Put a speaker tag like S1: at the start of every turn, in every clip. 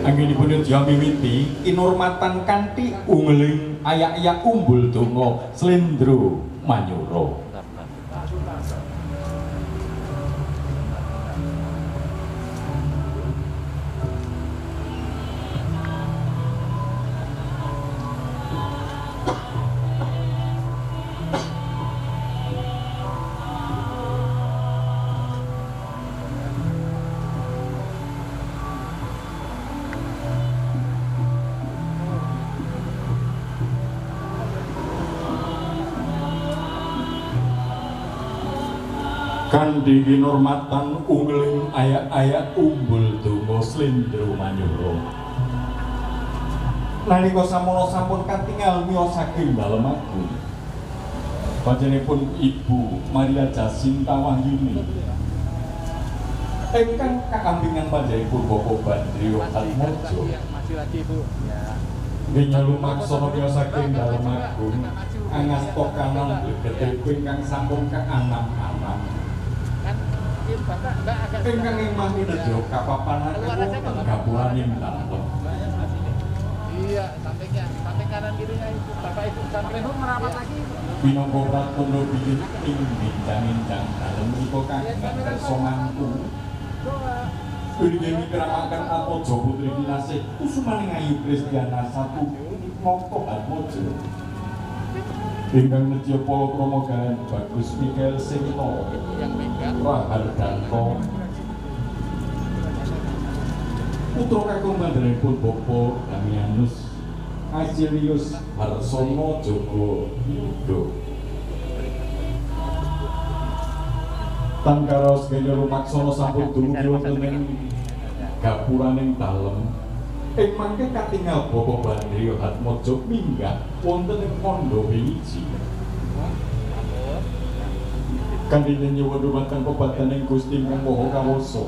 S1: Anggenipun Jawa miwiti kinurmatan kanthi ungling ayak-ayak umbul donga Slendro Manyura. Kanthi kinurmatan ungling ayak-ayak umbul donga Slendro Manyura. Nalika samono sampun katingal miyos saking dalem agung. Panjenenganipun Ibu Maria Jasinta Wahyuni. Ingkang kaambingan panjenenganipun Bapak Bandrio Atmojo.
S2: Masih lagi Bu. Ya.
S1: Nggih lumaksana miyos saking dalem agung. Angasta kanan blegetipun ingkang sampun kaanam-anam. Ingkang emah nedya kapapanipun gabunganing dalem.
S2: Iya, samping kanan kirinya itu Bapak Ibu samping merapat lagi.
S1: Minangka pratandha bilih ing bintang-bintang dalem menika kagungan kersa mangku. Ugi kiramaken Atmojo Putri Kinasih Kusumaning Ayu Kristiana satu mongko Atmojo. Ingkang nedya palakrama kaliyan Bagus Mikael Singto
S2: yang megang
S1: Rahardanto putra kakung mandarinipun Bapak Damianus Azilius Harsono Jogo Yudo Tangkara sedaya rumaksana sampun dumugi wonten ing gapuraning dalem ing mangke katingal Bapak Bandrio Atmojo minggah wonten ing Pondok Wiji. Kanthi nyuwun dumateng pepadaning Gusti Maha Kawasa.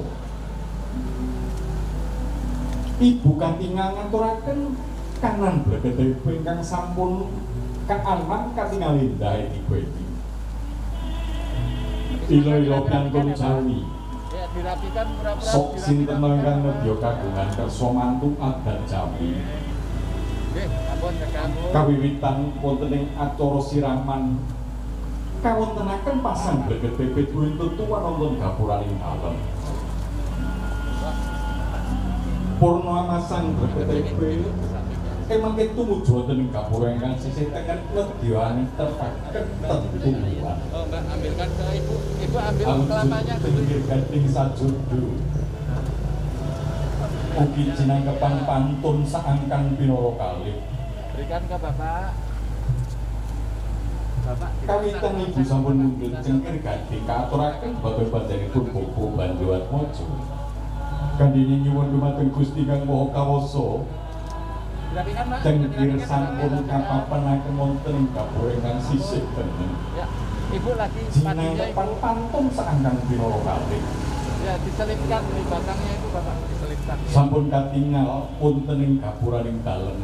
S1: Ibu katingal ngaturaken kanan blegetipun ingkang sampun kaanam katingal endah Ibu iki. Ila-ila piantun Jawi.
S2: ya dirapikan pura-pura
S1: Sok sinten ingkang nedya kagungan kersa mantu adat Jawi.
S2: Nggih, ampun kagum.
S1: Kawiwitan wonten ing acara siraman kawontenaken pasang bleget pipit buntut tuwa wonten gapuraning dalem. Purna masang bleget pipit emangke tumuju wonten ing gapura ingkang sisih tengen nedya tepaken tetuwan.
S2: Oh, Mbak ambilkan ke Ibu. Ibu ambil kelapanya dulu.
S1: Pinggir gading sajudu. Ugi jinangkepan pantun saangkan pinara kalih.
S2: Berikan ke Bapak. Bapak
S1: Kawitan Ibu sampun mundhut cengkir gading kaaturaken babar panjenenganipun Bapak Bandrio Atmojo. Kanthi nyuwun dumateng Gusti Kang Maha Kawasa.
S2: dirapikan, Mbak.
S1: Cengkir sampun kapapenaken wonten ing gapura ingkang sisih tengen.
S2: Ya, Ibu lagi padinya
S1: Jinangkepan
S2: Ibu.
S1: pantun saangkan pinara kalih.
S2: Ya, diselipkan di batangnya itu Bapak, diselipkan.
S1: Sampun katingal wonten ing gapuraning dalem.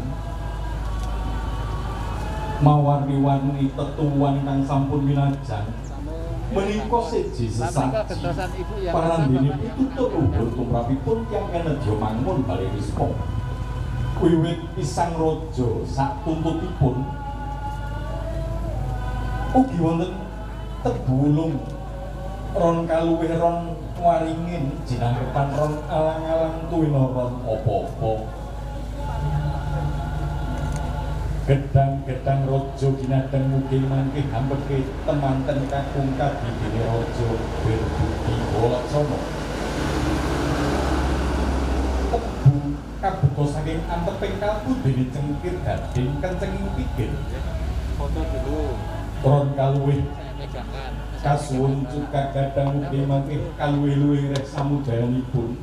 S1: Mawarni-warni tetuwan kang sampun winajang menika siji sesaji
S2: gentosan Ibu yang
S1: parandene pitutur luhur tumrapipun tiyang nedya mangun balerisma wiwit Pisang Raja sak tuntutipun ugi wonten tebulung ron kaluwih ron waringin jinangkepan ron alang-alang tuwina ron apa-apa. Gedang-gedang raja ginadang mugi mangke hampeke temanten kakung kadidine raja berbudi walaksana. Tebu kabuka saking anteping kalbu dene cengkir gading kencenging pikir.
S2: foto dulu.
S1: Ron kaluwih
S2: Saya megangkan.
S1: kasuwun cuka gadang mugi mangke kaluwih-luwih rek samudayanipun.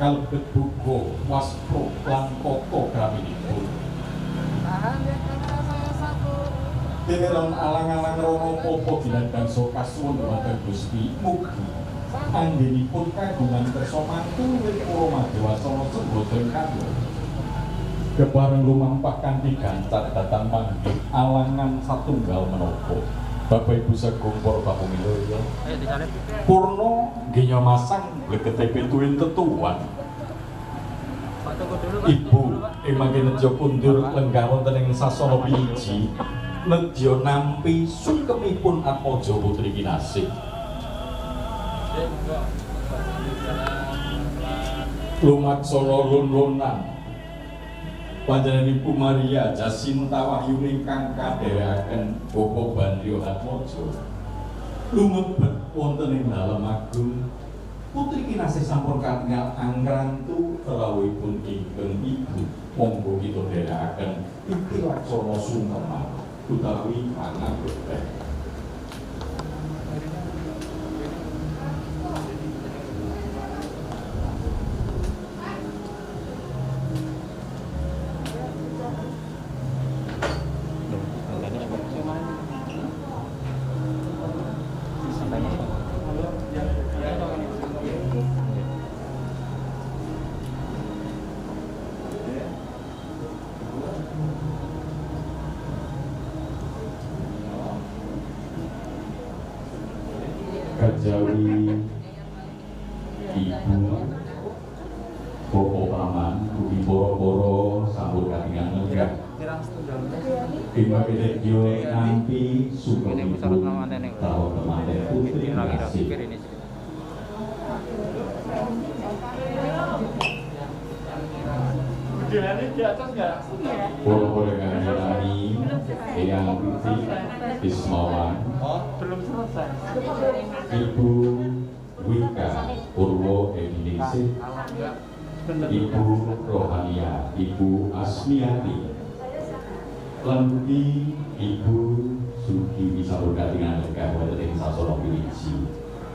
S1: Kalebet buka waspro lan koko graminipun.
S2: Tahan ya kamera saya satu.
S1: Tineron alang-alang rono popo ginandang soka suwun dumateng Gusti mugi anggenipun kagungan kersa mantu wiwit para madewasana boten kandha kebareng lumampah kanthi gancar datang manggih alangan satunggal menapa Bapak Ibu Sagung para pamilya
S2: Ayo disalip.
S1: purna nggih masang blegete pituin tetuwan Ibu emangke nedya kundur lenggah wonten ing sasana Wiliji nedya nampi sukemipun Atmaja Putri Kinasih. Lumaksana lun-lunan panjenenganipun Maria Jasinta Wahyuni ingkang kadherekaken Bapa Bandya Atmaja lumebet wonten ing dalem agung. Putri Kinasih sampun katingal angrantu rawuhipun ingkang ibu. Monggo kita dherekaken iki laksana sungkeman utawi pangabeban. Kajawi ibu Bapak Paman ugi poro-poro sampun katingal lenggah Bima Kedekyo nampi sukemipun tawa temanten Putri Kinasih. Poro-poro kami Eyang Putri Bismawan
S2: belum selesai.
S1: Ibu Wika Purwo Ediningsih, Ibu Rohania, Ibu Asmiati, lan ugi Ibu Sugi Wisawur katingal lenggah wonten ing sasana Wiliji.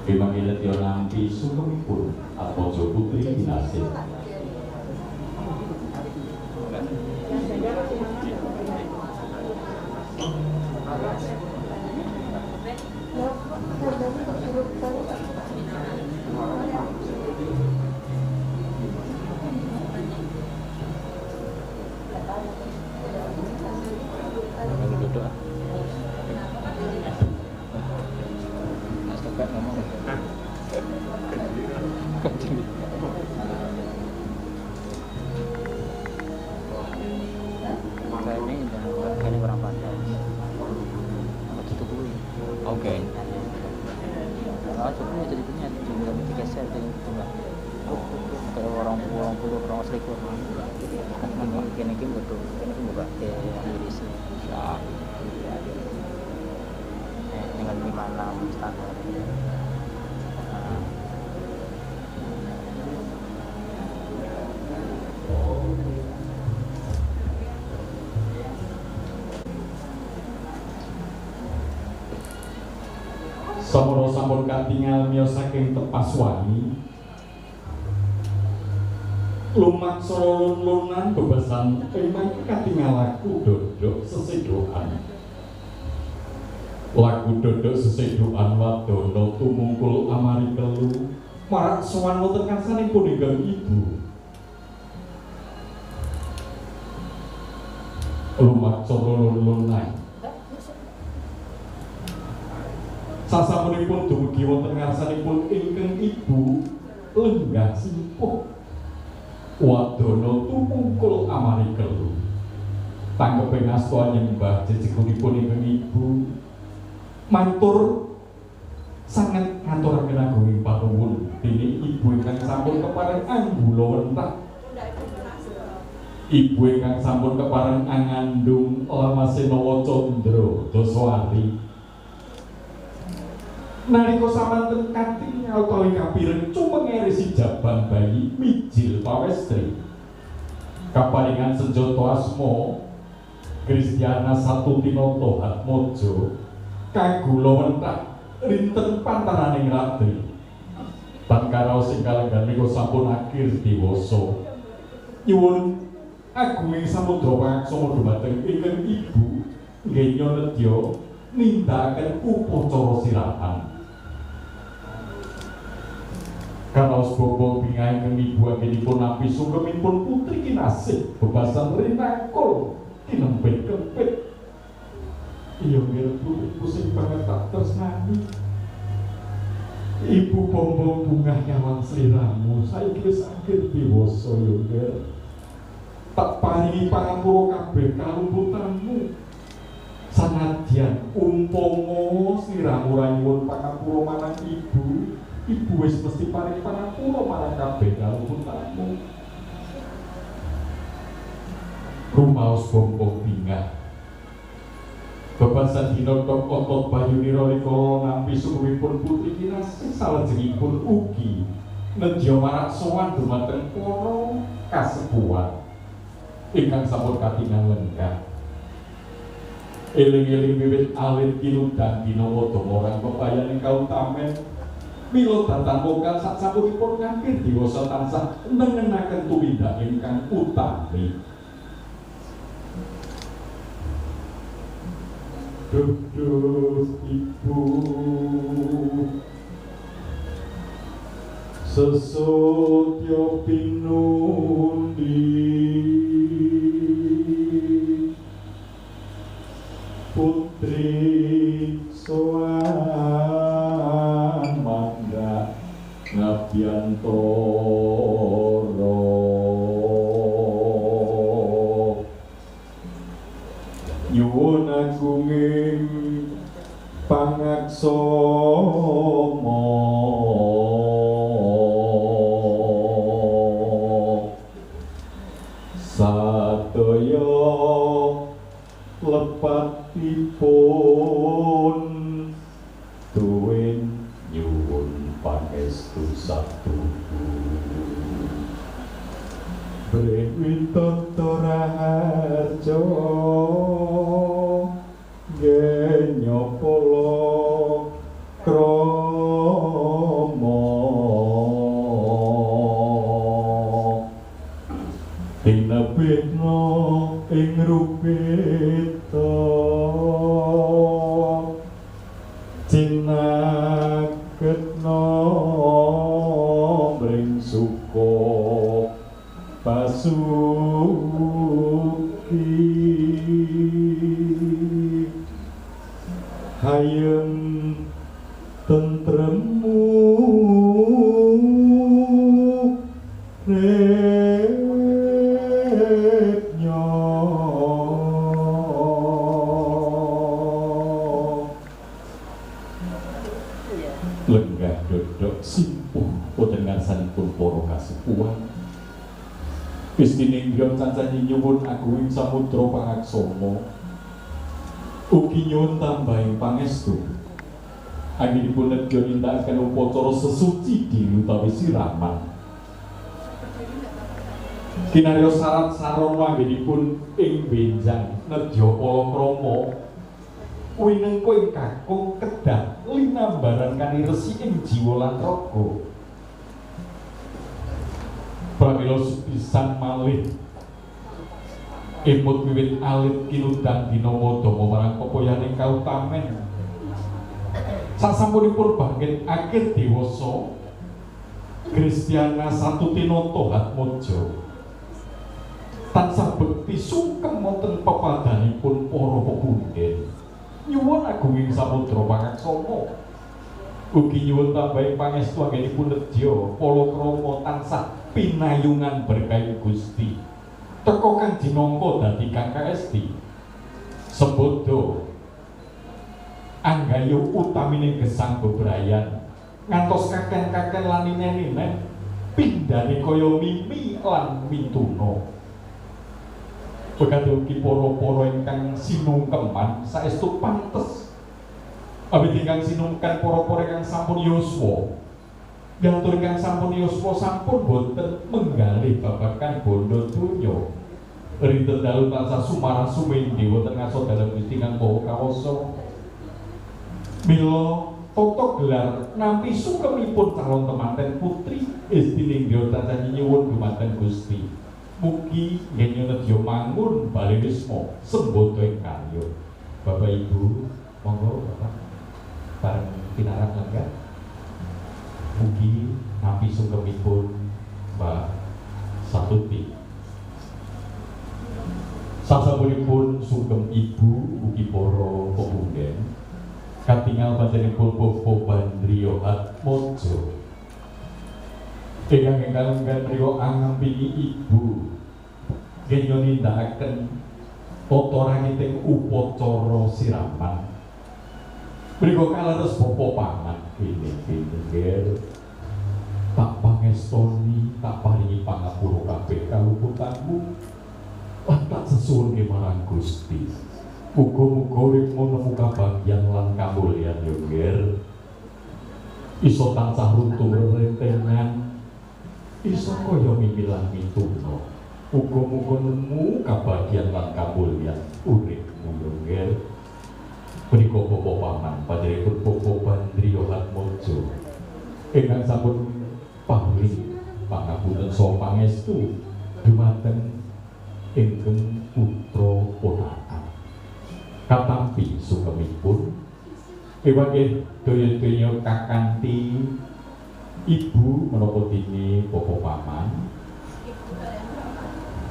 S1: Bimangke nedya nampi sukemipun Atmaja Putri Kinasih. Samono sampun katingal miyos saking tepas wangi lumaksana lun-lunan bebesan emang katingal laku dodok sesedokan laku dodok sesedokan wadono tumungkul amari kelu marak sowan wonten karsanipun ingkang ibu lumaksana lun-lunan sasampunipun dumugi wonten ngarsanipun ingkang ibu lenggah simpuh wadono tumungkul amari kelu tanggeping asta nyembah jejegunipun ingkang ibu matur sanget ngaturaken agunging panuwun dene ibu ingkang sampun kepareng anggula wentah ibu ingkang sampun kepareng angandung Lamasena Candra Dasawari nalika samanten katingal utawi kapireng cumengere sijaban bayi mijil pawestri kaparingan senjata asma Kristiana Satutinoto Atmaja kagula wentah rinten pantaraning ratri tan karaos sing kalenggan menika sampun akhir dewasa nyuwun agunging samudra pangaksama dhumateng ingkang ibu nggenya nedya nindakaken upacara sirahan karaos bapa bingah ingkang ibu anggenipun nampi sukemipun Putri Kinasih bebasan rinangkul kinempit-kempit iya nggih pusing banget tak tresnani ibu bombong bungah nyawang sliramu saiki wis akhir dewasa yo nggih paringi pangapura kabeh kalumputanmu. Sanadyan umpama sliramu ra nyuwun pangapura marang ibu, ibu wis mesti paring pangapura marang kabeh kalumputanmu. Rumaos bombong bingah bebasan dinotok otot bayu niroriko nampi sukuwipun putri kinasih salajengipun ugi nedya marak sowan dumateng para kasepuhan ingkang sampun katingal lenggah. Eling-eling wiwit alit kinundang dinawa marang pepayaning kautamen mila datang mokal sasampunipun ngakir diwasa tansah nengenaken tumindak ingkang utami. Duduh ibu sesotya pinundi putri sowan mangga ngabiyantara nyuwun agunging pangaksama sadaya lepatipun tuwin nyuwun pangestu satuhu Brewintoto raharja genyapala krama tinebitna ing rupita cinaketna mring suka pasuki hayem tentremmu repnya lenggah dodok simpuh boten ngarsanipun para kasepuhan Istine cacahe nyuwun agunging samudra pangaksama ugi nyuwun tambahing pangestu anggenipun nedya nindakaken upacara sesuci diri utawi siraman kinarya syarat sarana anggenipun ing benjang nedya palakrama winengko ing kakung kedah linambaran kaniresi ing jiwa lan raga pramila sepisan malih emut wiwit alit kinundang dinawa dama marang pepoyaning kautamen sasampunipun bangkit akhir dewasa Kristiana Satutinoto Hatmojo tansah bekti sungkem wonten pepadanipun para pepunden nyuwun agunging samudra pangaksama ugi nyuwun tambahing pangestu anggenipun nedya palakrama tansah pinayungan berkah Gusti teka kang dinangka dadi kang kaesti sebodo anggayu utamine gesang bebrayan ngantos kaken-kaken lan ninen pindhane kaya mimi lan mituna Pegati ugi para-para ingkang sinungkeman saestu pantes awit ingkang sinungkan para-para ingkang sampun yuswa Gantur ingkang sampun yuswa sampun boten menggalih babagan bondo donya. Rinten dalu tansah sumarah sumendhi wonten ngaso dalem Gusti kang maha kawasa. Mila tata gelar nampi sukemipun calon temanten putri Istiningga tansah nyuwun dumateng Gusti. Mugi nggih nedya mangun bali wisma sembodo ing karya. Bapak Ibu, monggo Bapak bareng pinarak lenggah. Mugi nampi sukemipun Mbak Satuti. Sasampunipun sugeng Ibu ugi para pepunden katingal panjenenganipun Bapak Bandrio Hatmojo ingkang gandriya angampingi Ibu Kaya nindakaken tata rangiting upacara siraman. Mriku kaleres bapa paman kene tak pangestoni tak paringi pangapura kabeh kaluputanmu lan tak sesuwunke marang Gusti. Muga-muga urip nemu kabagyan lan kamulyan yo Nger. Iso tansah runtuh rentengan, iso kaya mimilan mituna. Muga-muga nemu kabagyan lan kamulyan uripmu yo Nger. Menika bapa paman panjenenganipun Bapa Bandriya Hatmojo ingkang sampun paring pangapunten saha pangestu dumateng ingkang putra ponakan. Katampi sukemipun ewange daya-daya kakanthi ibu menapa dene bapa paman.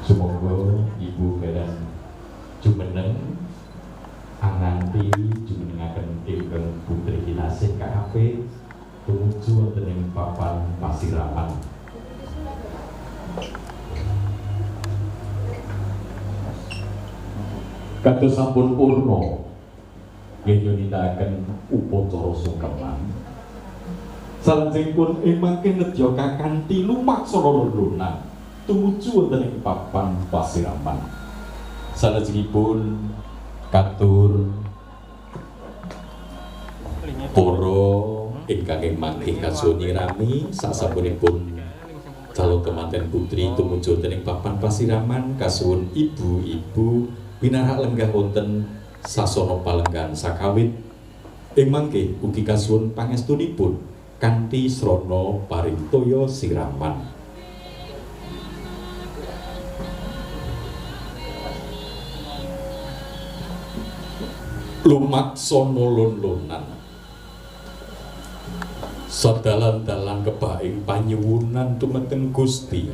S1: Semoga ibu kedan jumeneng anganti jumenengaken ingkang putri kinasih KAP tumuju wonten ing papan pasiraman. Kados sampun purna nggih nindakaken upacara sungkeman. Salajengipun ing mangke nedya kakanthi lumaksana lulunan tumuju wonten ing papan pasiraman. Salajengipun katur para ingkang mangke kasuwun rami sasampunipun calon kemanten putri tumuju wonten ing papan pasiraman kasuwun ibu-ibu pinarak lenggah wonten sasana palenggan sakawit ing mangke ugi kasuwun pangestunipun kanthi srana paring toya siraman. Lumaksana lon-lonan sadalan-dalan kebaing panyuwunan dumateng Gusti.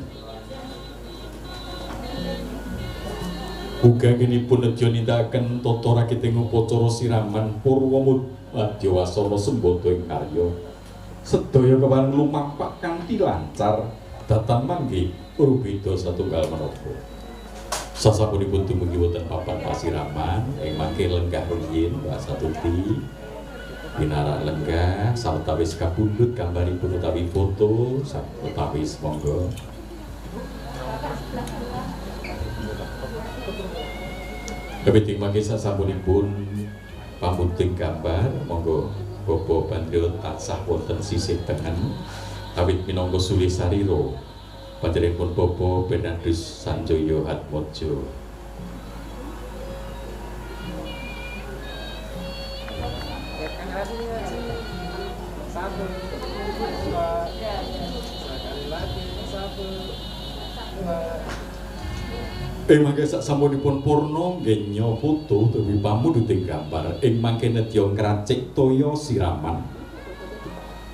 S1: Ugagenipun nedya nindakaken tata rakiting upacara siraman purwa madya wasana sembada ing karya sedaya kewan lumapak kanthi lancar datan mangke rubeda satunggal menapa. Sasampunipun dumugi wonten papan pasiraman ing mangke lenggah rumiyin basa tuti pinarak lenggah sawetawis kapundhut gambaripun utawi foto sawetawis monggo. Kepiting mangke sasampunipun pamundhut gambar monggo Bapa Bandriya tansah wonten sisih tengen awit minangka sulih sarira panjenenganipun Bapa Bernardus Sanjaya Hatmojo. Mangke sasampunipun purna nggenya foto utawi pamundhuting gambar ing mangke nedya ngracik toya siraman.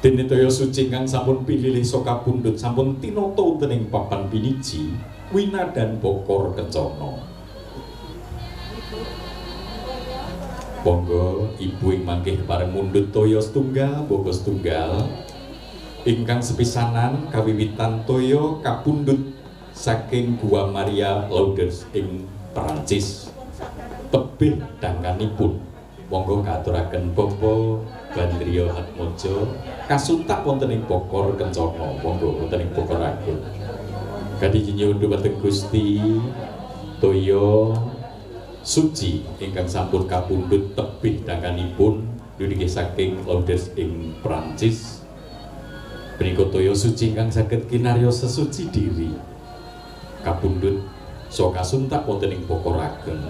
S1: Dene toya suci kang sampun pilih saka pundhut sampun tinata wonten ing papan piniji winadan bokor kencana. Monggo ibu ing mangke pareng mundhut toya setunggal boko setunggal ingkang sepisanan kawiwitan toya kapundhut saking Gua Maria Lourdes ing Perancis tebih danganipun. Monggo katuraken Bapa Bandriya Hatmojo kasuntak wonten ing bokor kencana. Monggo wonten ing bokor agung kadhi nyuwun dhumateng Gusti toya suci ingkang sampun kapundhut tebih danganipun niki saking Lourdes ing Perancis. Menika toya suci ingkang saged kinarya sesuci diri kapundhut saka kasuntak wonten ing bokor ageng.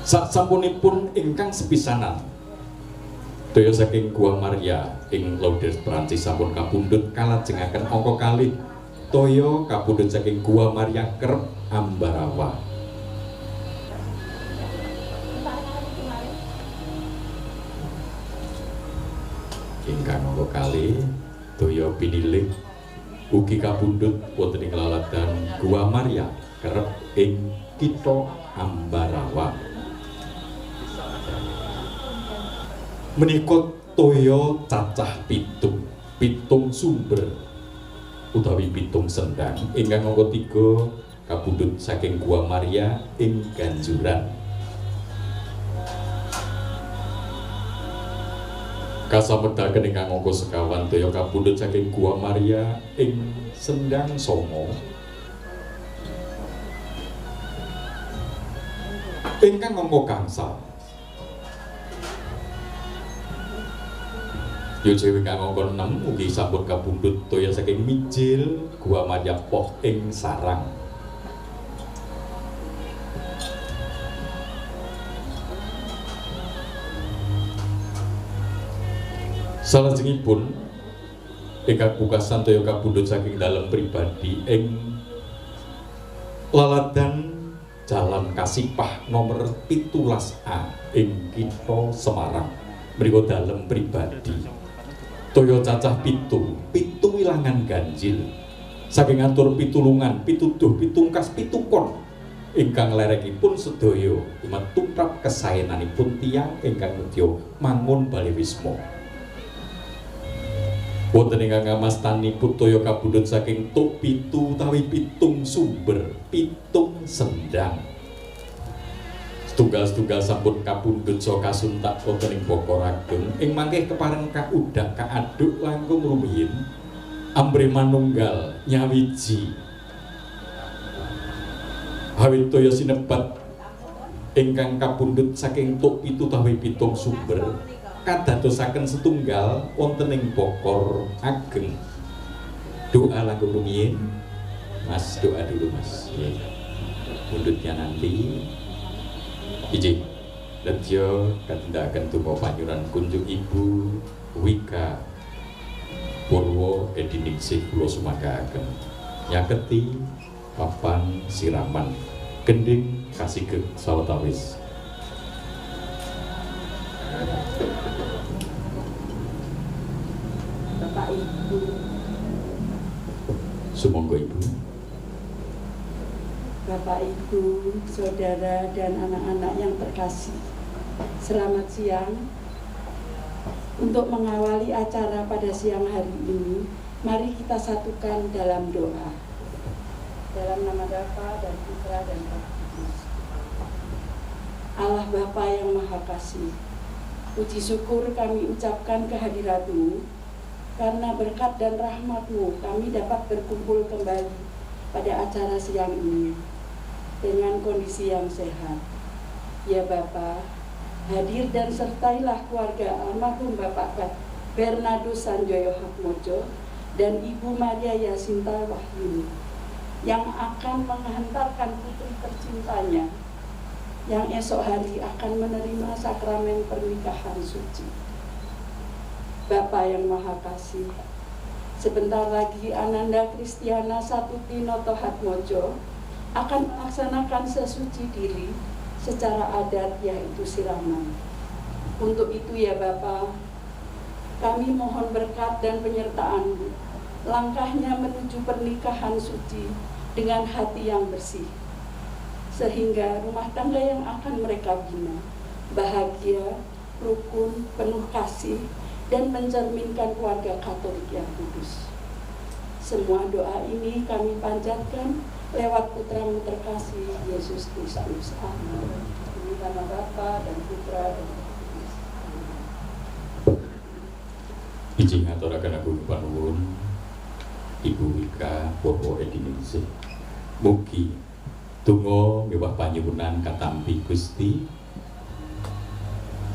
S1: Sasampunipun ingkang sepisanan toya saking Gua Maria ing Lourdes Perancis sampun kapundhut kalajengaken angka kalih toya kapundhut saking Gua Maria kerep Ambarawa. Ingkang angka kalih toya pinilik ugi kapundhut wonten ing laladan Gua Maria kerep ing kitha Ambarawa. Menika toya cacah pitung sumber utawi pitung sendang ingkang angka 3
S3: kapundhut saking Gua Maria ing Ganjuran. Kasamedaken ingkang angka sekawan daya kapundhut saking Gua Maria ing Sendang Songo ingkang angka gangsal. Yojewe ingkang angka 6 ugi sampun kapundhut daya saking Mijil Gua Maria Poh ing Sarang. Salajengipun ingkang pungkasan daya kapundhut saking dalem pribadi ing Laladan Jalan Kasipah nomor 17A ing Kitha Semarang. Mriku dalem pribadi toya cacah pitu wilangan ganjil saking atur pitulungan pituduh pitungkas pitukon ingkang lerekipun sedaya tumrap kesaenanipun tiyang ingkang nedya mangun Bali Wisma. Wonten ingkang ngamastani putaya kapundhut saking tuk pitu utawi pitung sumber pitung sendang. Setunggal-setunggal sampun kapundhut saha kasuntak wonten ing Bokor Ageng ing mangke kepareng kaudak kaaduk langkung rumiyin ambre manunggal nyawiji awit toya sinebat ingkang kapundhut saking tuk pitu utawi pitung sumber kadadosaken setunggal wonten ing Bokor Ageng. Doa langkung rumiyin Mas, doa dulu Mas. Pundhutnya nanti iji nedya katindakaken donga panyuran kunjung Ibu Wika Purwo Ediningsih kula sumanggaken nyaketi papan siraman gending kasigeg sawetawis.
S4: Bapak Ibu,
S3: Sumangga Ibu.
S4: Bapak Ibu, saudara dan anak-anak yang terkasih, selamat siang. Untuk mengawali acara pada siang hari ini, mari kita satukan dalam doa. Dalam nama Bapa dan Putra dan Roh Kudus. Allah Bapa yang Maha Kasih, puji syukur kami ucapkan kehadirat-Mu, karena berkat dan rahmat-Mu kami dapat berkumpul kembali pada acara siang ini dengan kondisi yang sehat. Ya Bapa, hadir dan sertailah keluarga almarhum Bapak Bernardo Sanjoyo Hatmojo dan Ibu Maria Yasinta Wahyuni yang akan menghantarkan putri tercintanya yang esok hari akan menerima sakramen pernikahan suci. Bapa yang Maha Kasih, sebentar lagi Ananda Kristiana Satutinoto Hatmojo akan melaksanakan sesuci diri secara adat, yaitu siraman. Untuk itu ya Bapa, kami mohon berkat dan penyertaan-Mu langkahnya menuju pernikahan suci dengan hati yang bersih, sehingga rumah tangga yang akan mereka bina bahagia, rukun, penuh kasih, dan mencerminkan keluarga Katolik yang kudus. Semua doa ini kami panjatkan lewat Putra-Mu terkasih Yesus Kristus. Amin. Demi nama Bapa dan Putra dan Roh Kudus.
S3: Ijing aturaken agung panuwun Ibu Wika Purwo Ediningsih. Mugi donga miwah panyuwunan katampi Gusti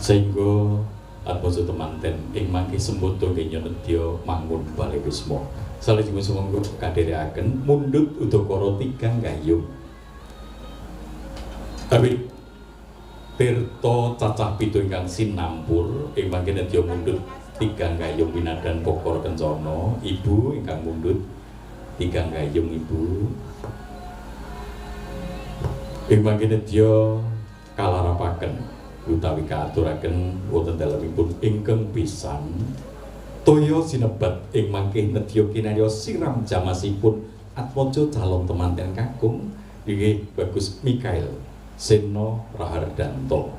S3: sehingga Atmojo temanten ing mangke sembodo kenya nedya mangun Bali Wisma. Salajengipun sumangga kadherekaken mundhut udakara tigang gayung. Awit tirta cacah pitu ingkang sinampur ing mangke nedya mundhut tigang gayung winadan Bokor Kencana. Ibu ingkang mundhut tigang gayung Ibu. Ing mangke nedya kalarapaken utawi kaaturaken wonten dalemipun ingkang pisan toya sinebat ing mangke nedya kinarya siram jamasipun Atmojo calon temanten kakung inggih Bagus Mikael Seno Rahardanto.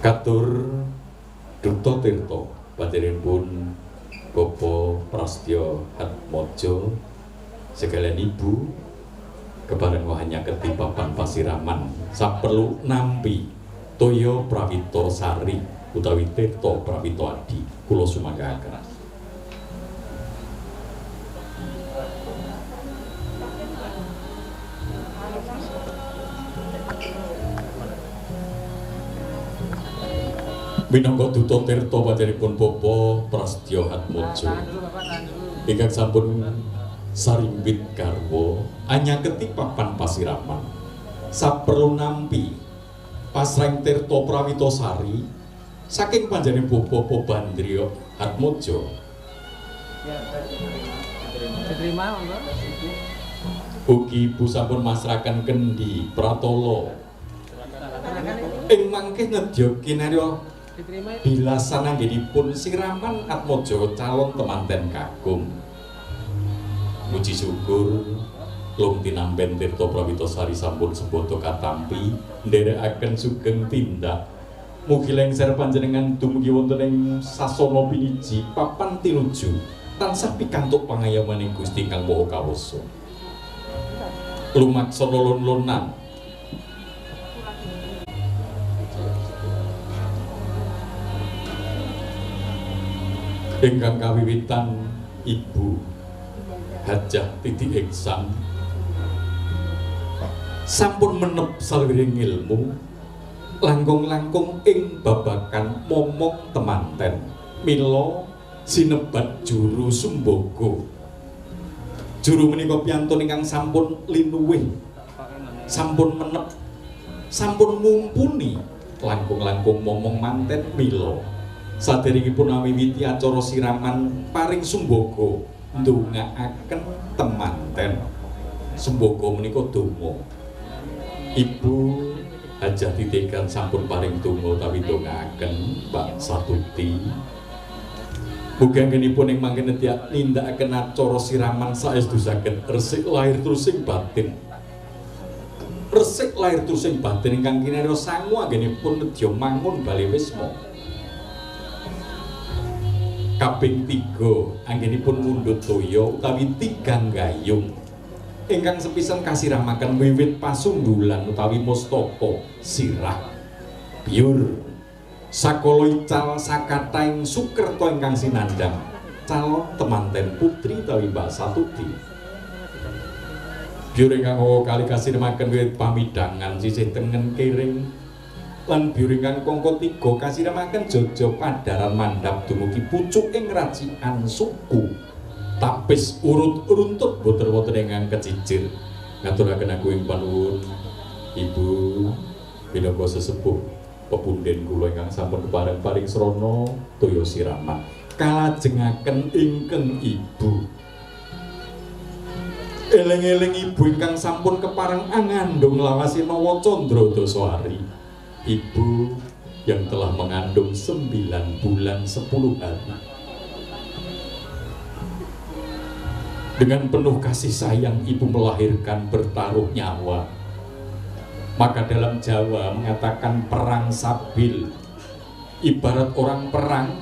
S3: Katur Duto Tirto batinipun Bapak Prastyo Hatmojo sekalian ibu kebareng hanya ketipapan pasiraman saperlu nampi Toyo Prawito Sari utawi Tirto Prawito Adi kula sumanggahaken. Minangka duta Tirta pacaripun Bapa Prastyo Hatmojo ingkang sampun sarimbit garwa anyangketi papan pasiraman saperlu nampi pasreng Tirta Prawito Sari saking panjenengan Bapa Bandriya Hatmojo.
S2: Diterima monggo.
S3: Ugi ibu sampun masrahaken kendi pratala ing mangke nedya kinarya bilasan anggenipun siraman Atmojo calon temanten kakung. Muji syukur lung tinamben Tirta Prawito Sari sampun seboto katampi nderekaken sugeng tindak. Mugi lengser panjenengan dumugi wonten ing sasana piniji papan tinuju tansah pikantuk pangayamaning Gusti Kang Maha Kawasa. Lumaksana lon-lonan ingkang kawiwitan Ibu Hajah Titi Iksan sampun menep sawiring ilmu langkung-langkung ing babakan momong temanten mila sinebat juru Sumbaga. Juru menika piyantun ingkang sampun linuwih, sampun menep, sampun mumpuni langkung-langkung momong manten mila saderengipun miwiti acara siraman paring Sumbaga ndongaaken temanten. Sumbaga menika donga. Ibu Hajah Titikan sampun paring donga utawi ndongaaken Mbak Satuti. Mugi anggenipun ing mangke nedya nindakaken acara siraman saestu saged resik lahir terusing batin. Resik lahir terusing batin ingkang kinarya sangu anggenipun nedya mangun bali wisma. Kaping 3 anggenipun mundhut toya utawi tigang gayung ingkang sepisan kasiramaken wiwit pasunggulan utawi mustaka sirah biur sakala ical sakataing sukerta ingkang sinandhang calon temanten putri utawi Mbak Satuti. Biur ingkang kali kasiramaken wiwit pamidangan sisih tengen kiring lan biur ingkang kangka 3 kasiramaken jaja padaran mandhap dumugi pucuk ing racikan suku tapis urut-uruntut boten-boten ingkang kecicir. Ngaturaken aku ing panuwun Ibu minangka sesepuh pepunden kula ingkang sampun kepareng paring srana toya siraman kalajengaken ingkang Ibu eling-eling Ibu ingkang sampun kepareng angandung Lawasinawa Candra Dasari. Ibu yang telah mengandung 9 bulan 10 hari. Dengan penuh kasih sayang Ibu melahirkan bertaruh nyawa. Maka dalam Jawa mengatakan perang sabil ibarat orang perang.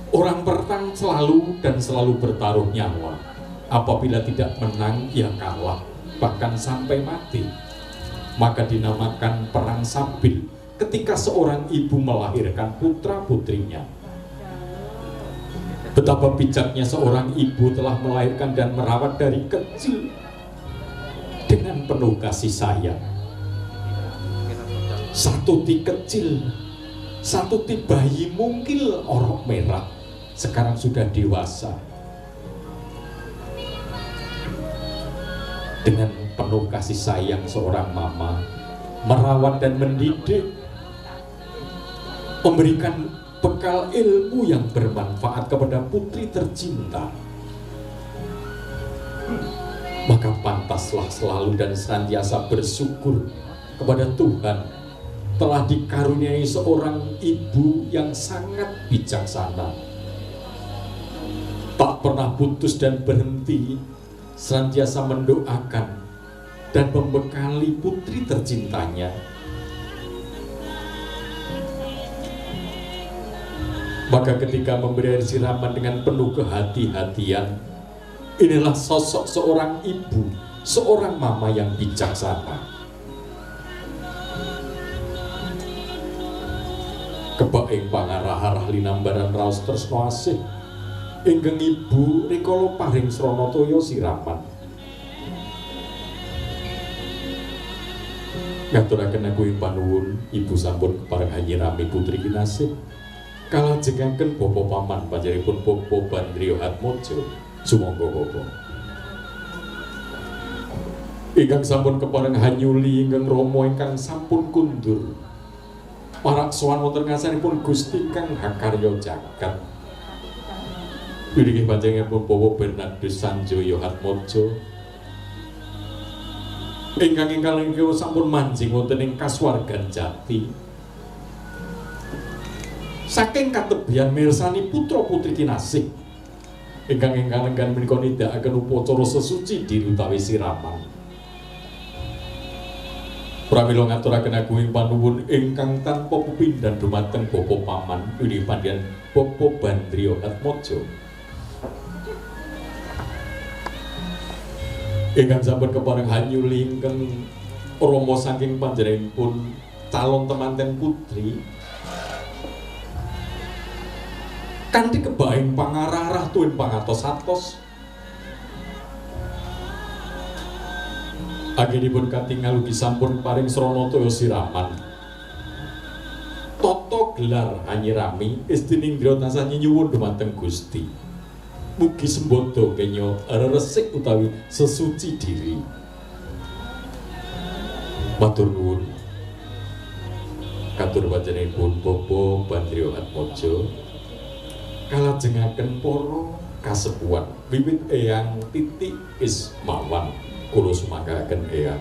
S3: Orang perang selalu dan selalu bertaruh nyawa. Apabila tidak menang, ia kalah, bahkan sampai mati. Maka dinamakan perang sabil ketika seorang ibu melahirkan putra-putrinya. Betapa bijaknya seorang ibu telah melahirkan dan merawat dari kecil dengan penuh kasih sayang. Satuti kecil, Satuti bayi mungkil orok merah, sekarang sudah dewasa. Dengan penuh kasih sayang seorang mama merawat dan mendidik, memberikan bekal ilmu yang bermanfaat kepada putri tercinta. Maka pantaslah selalu dan senantiasa bersyukur kepada Tuhan telah dikaruniai seorang ibu yang sangat bijaksana, tak pernah putus dan berhenti, senantiasa mendoakan dan membekali putri tercintanya. Maka ketika memberi air siraman dengan penuh kehati-hatian, inilah sosok seorang ibu, seorang mama yang bijaksana. Kebaing pangarah-arah linambaran raos tresno asih ingkang ibu rikala paring srana toya siraman. Ngaturaken aku panuwun ibu sampun kepareng Hanyirami putri kinasih kalajengaken bapa paman panjenenganipun Bapa Bandrio Atmojo sumangga bapa. Ingkang sampun kepareng Hanyuli ingkang Rama ingkang sampun kundur parak sowan wonten ngasanipun Gusti kang hakarya jagat. Inggih panjenenganipun Bapak Bernardus Sanjaya Atmojo ingkang sampun manjing wonten ing kasuwargan Jati. Saking katebian mirsani putra putri kinasih ingkang lenggan menika nindakaken upacara sesuci diri utawi siraman. Pramila ngaturaken agunging panuwun ingkang tanpa pepindhan dumateng Bapa Paman inggih pandyan Bapa Bandrio Atmojo. Ingkang sampun kepareng Hanyuli ingkang Rama saking panjenenganipun calon temanten putri kanthi kebaing pangarah-arah tuwin pangatos-atos. Anggenipun katingal ugi sampun paring srana toya siraman. Tata gelar Hanyirami Istininggra tansah nyuwun dumateng Gusti. Mugi sembada kenya resik utawi sesuci diri. Matur nuwun. Katur panjenenganipun Bapa Bandrio Atmojo kalajengaken para kasepuhan wiwit Eyang Titik Ismawan. Kulo sumanggaken Eyang.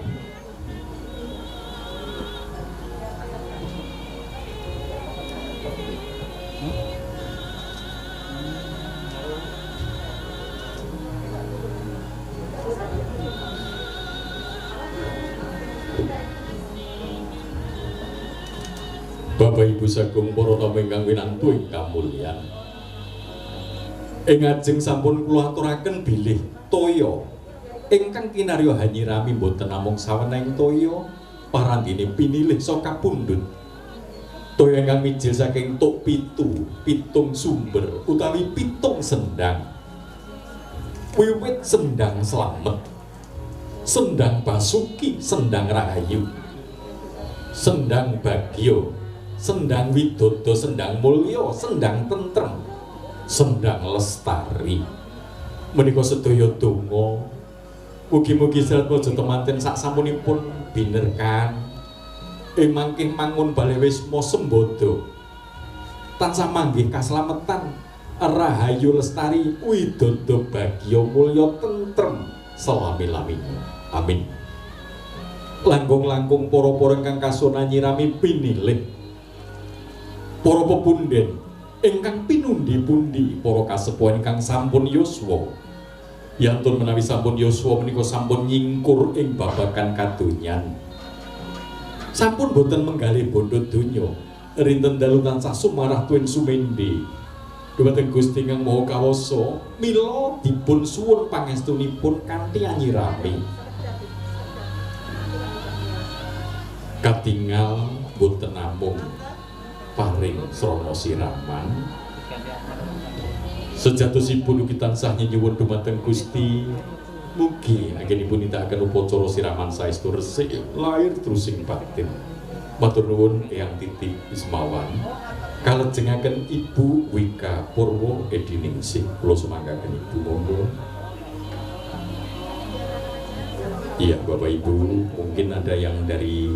S3: Bapak Ibu sagung para tamu ingkang winantu ing kamulyan. Ing ajeng sampun kula aturaken bilih toya ingkang kinarya Hanyirami boten namung saweneng toya parandene pinilih saka pundhut. Toya ingkang mijil saking tuk pitung sumber utawi pitung sendang. Wiwit sendang Slamet, sendang Basuki, sendang Rahayu, sendang Bagyo, sendang Widodo, sendang Mulya, sendang Tentrem, sendang Lestari. Menika sedaya donga mugi-mugi sedaya temanten sak sampunipun binerkan mangkih mangun balewisma sembada tansah manggih kaslametan Rahayu Lestari Widodo Bagya Mulya Tentrem selami-lamina. Amin. Langkung-langkung para-para ingkang kasuwun Hanyirami pinilih para pepunden ingkang pinundi-pundi para kasepuhan ingkang sampun yuswa. Yantun menawi sampun yuswa menika sampun nyingkur ing babagan kadonyan. Sampun boten menggalih bondo donya. Rinten dalu tansah sumarah tuwin sumendhe. Dumateng Gusti Kang Maha Kawasa, mila dipun suwun pangestunipun kanthi Hanyirami. Katingal boten namung paring srana siraman. Sejatosipun ugi tansah nyuwun dumateng Gusti mugi anggenipun nindakaken upacara siraman saestu resik lahir terusing batin. Matur nuwun Eyang Titik Ismawan kalajengaken Ibu Wika Purwo Ediningsih. Kula sumanggaken Ibu monggo. Iya Bapak Ibu, mungkin ada yang dari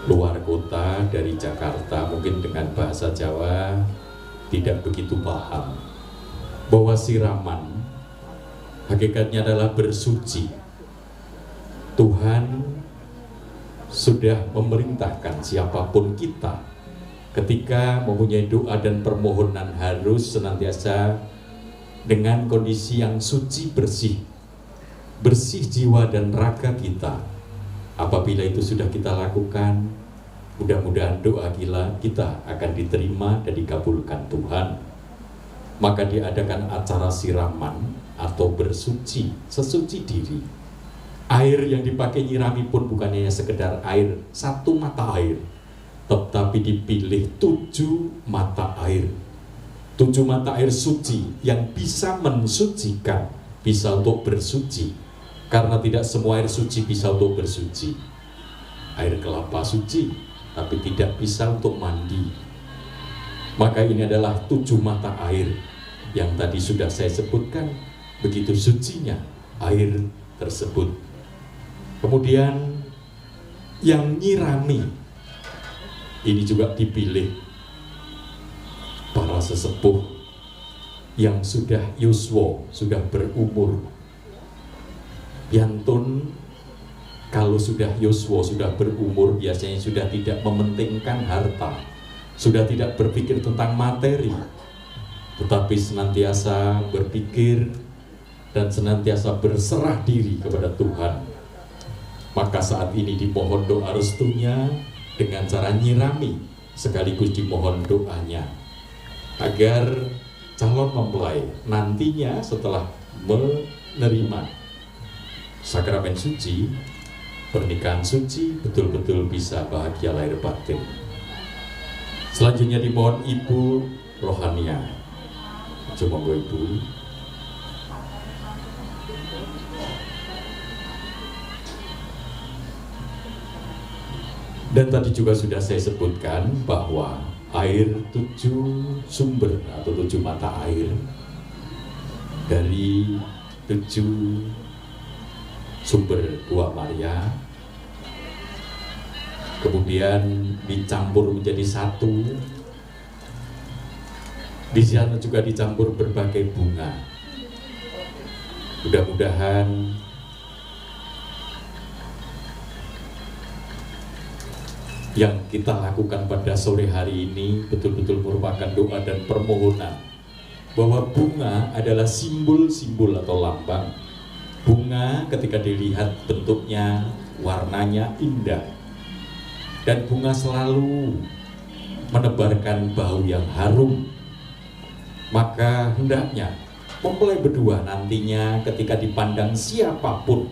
S3: luar kota, dari Jakarta, mungkin dengan bahasa Jawa tidak begitu paham bahwa siraman hakikatnya adalah bersuci. Tuhan sudah memerintahkan siapapun kita ketika mempunyai doa dan permohonan harus senantiasa dengan kondisi yang suci, bersih jiwa dan raga kita. Apabila itu sudah kita lakukan, Mudah-mudahan doa kita akan diterima dan dikabulkan Tuhan. Maka diadakan acara siraman atau bersuci, sesuci diri. Air yang dipakai nyirami pun bukan hanya sekedar air, satu mata air, tetapi dipilih 7 mata air. 7 mata air suci yang bisa mensucikan, bisa untuk bersuci. Karena tidak semua air suci bisa untuk bersuci. Air kelapa suci, tapi tidak bisa untuk mandi. Maka ini adalah 7 mata air yang tadi sudah saya sebutkan, begitu sucinya air tersebut. Kemudian yang nyirami ini juga dipilih para sesepuh yang sudah yuswa, sudah berumur. Piantun kalau sudah yuswa, sudah berumur, biasanya sudah tidak mementingkan harta, sudah tidak berpikir tentang materi, tetapi senantiasa berpikir dan senantiasa berserah diri kepada Tuhan. Maka saat ini dimohon doa restunya dengan cara nyirami, sekaligus dimohon doanya agar calon mempelai nantinya setelah menerima sakramen suci, pernikahan suci, betul-betul bisa bahagia lahir batin. Selanjutnya dimohon Ibu Rohania. Coba Ibu. Dan tadi juga sudah saya sebutkan bahwa air 7 sumber atau 7 mata air dari 7 sumber Gua Maria kemudian dicampur menjadi satu. Di sana juga dicampur berbagai bunga. Mudah-mudahan yang kita lakukan pada sore hari ini betul-betul merupakan doa dan permohonan bahwa bunga adalah simbol-simbol atau lambang. Bunga ketika dilihat bentuknya, warnanya indah, dan bunga selalu menebarkan bau yang harum. Maka hendaknya mempelai berdua nantinya ketika dipandang siapapun,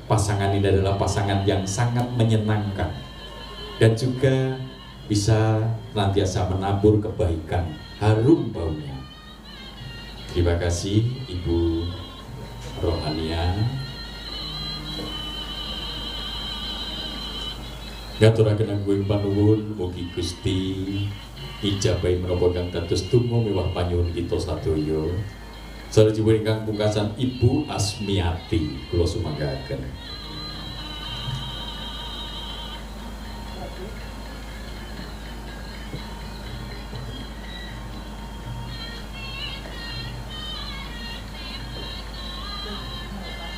S3: pasangan ini adalah pasangan yang sangat menyenangkan dan juga bisa senantiasa menabur kebaikan, harum baunya. Terima kasih Ibu Rohania. Ngaturaken anggung panuwun mugi Gusti ijabahi menapa kang dados tunggu mewah panyuwun kita sadaya. Salajengipun ingkang pungkasan Ibu Asmiati kula sumanggaken.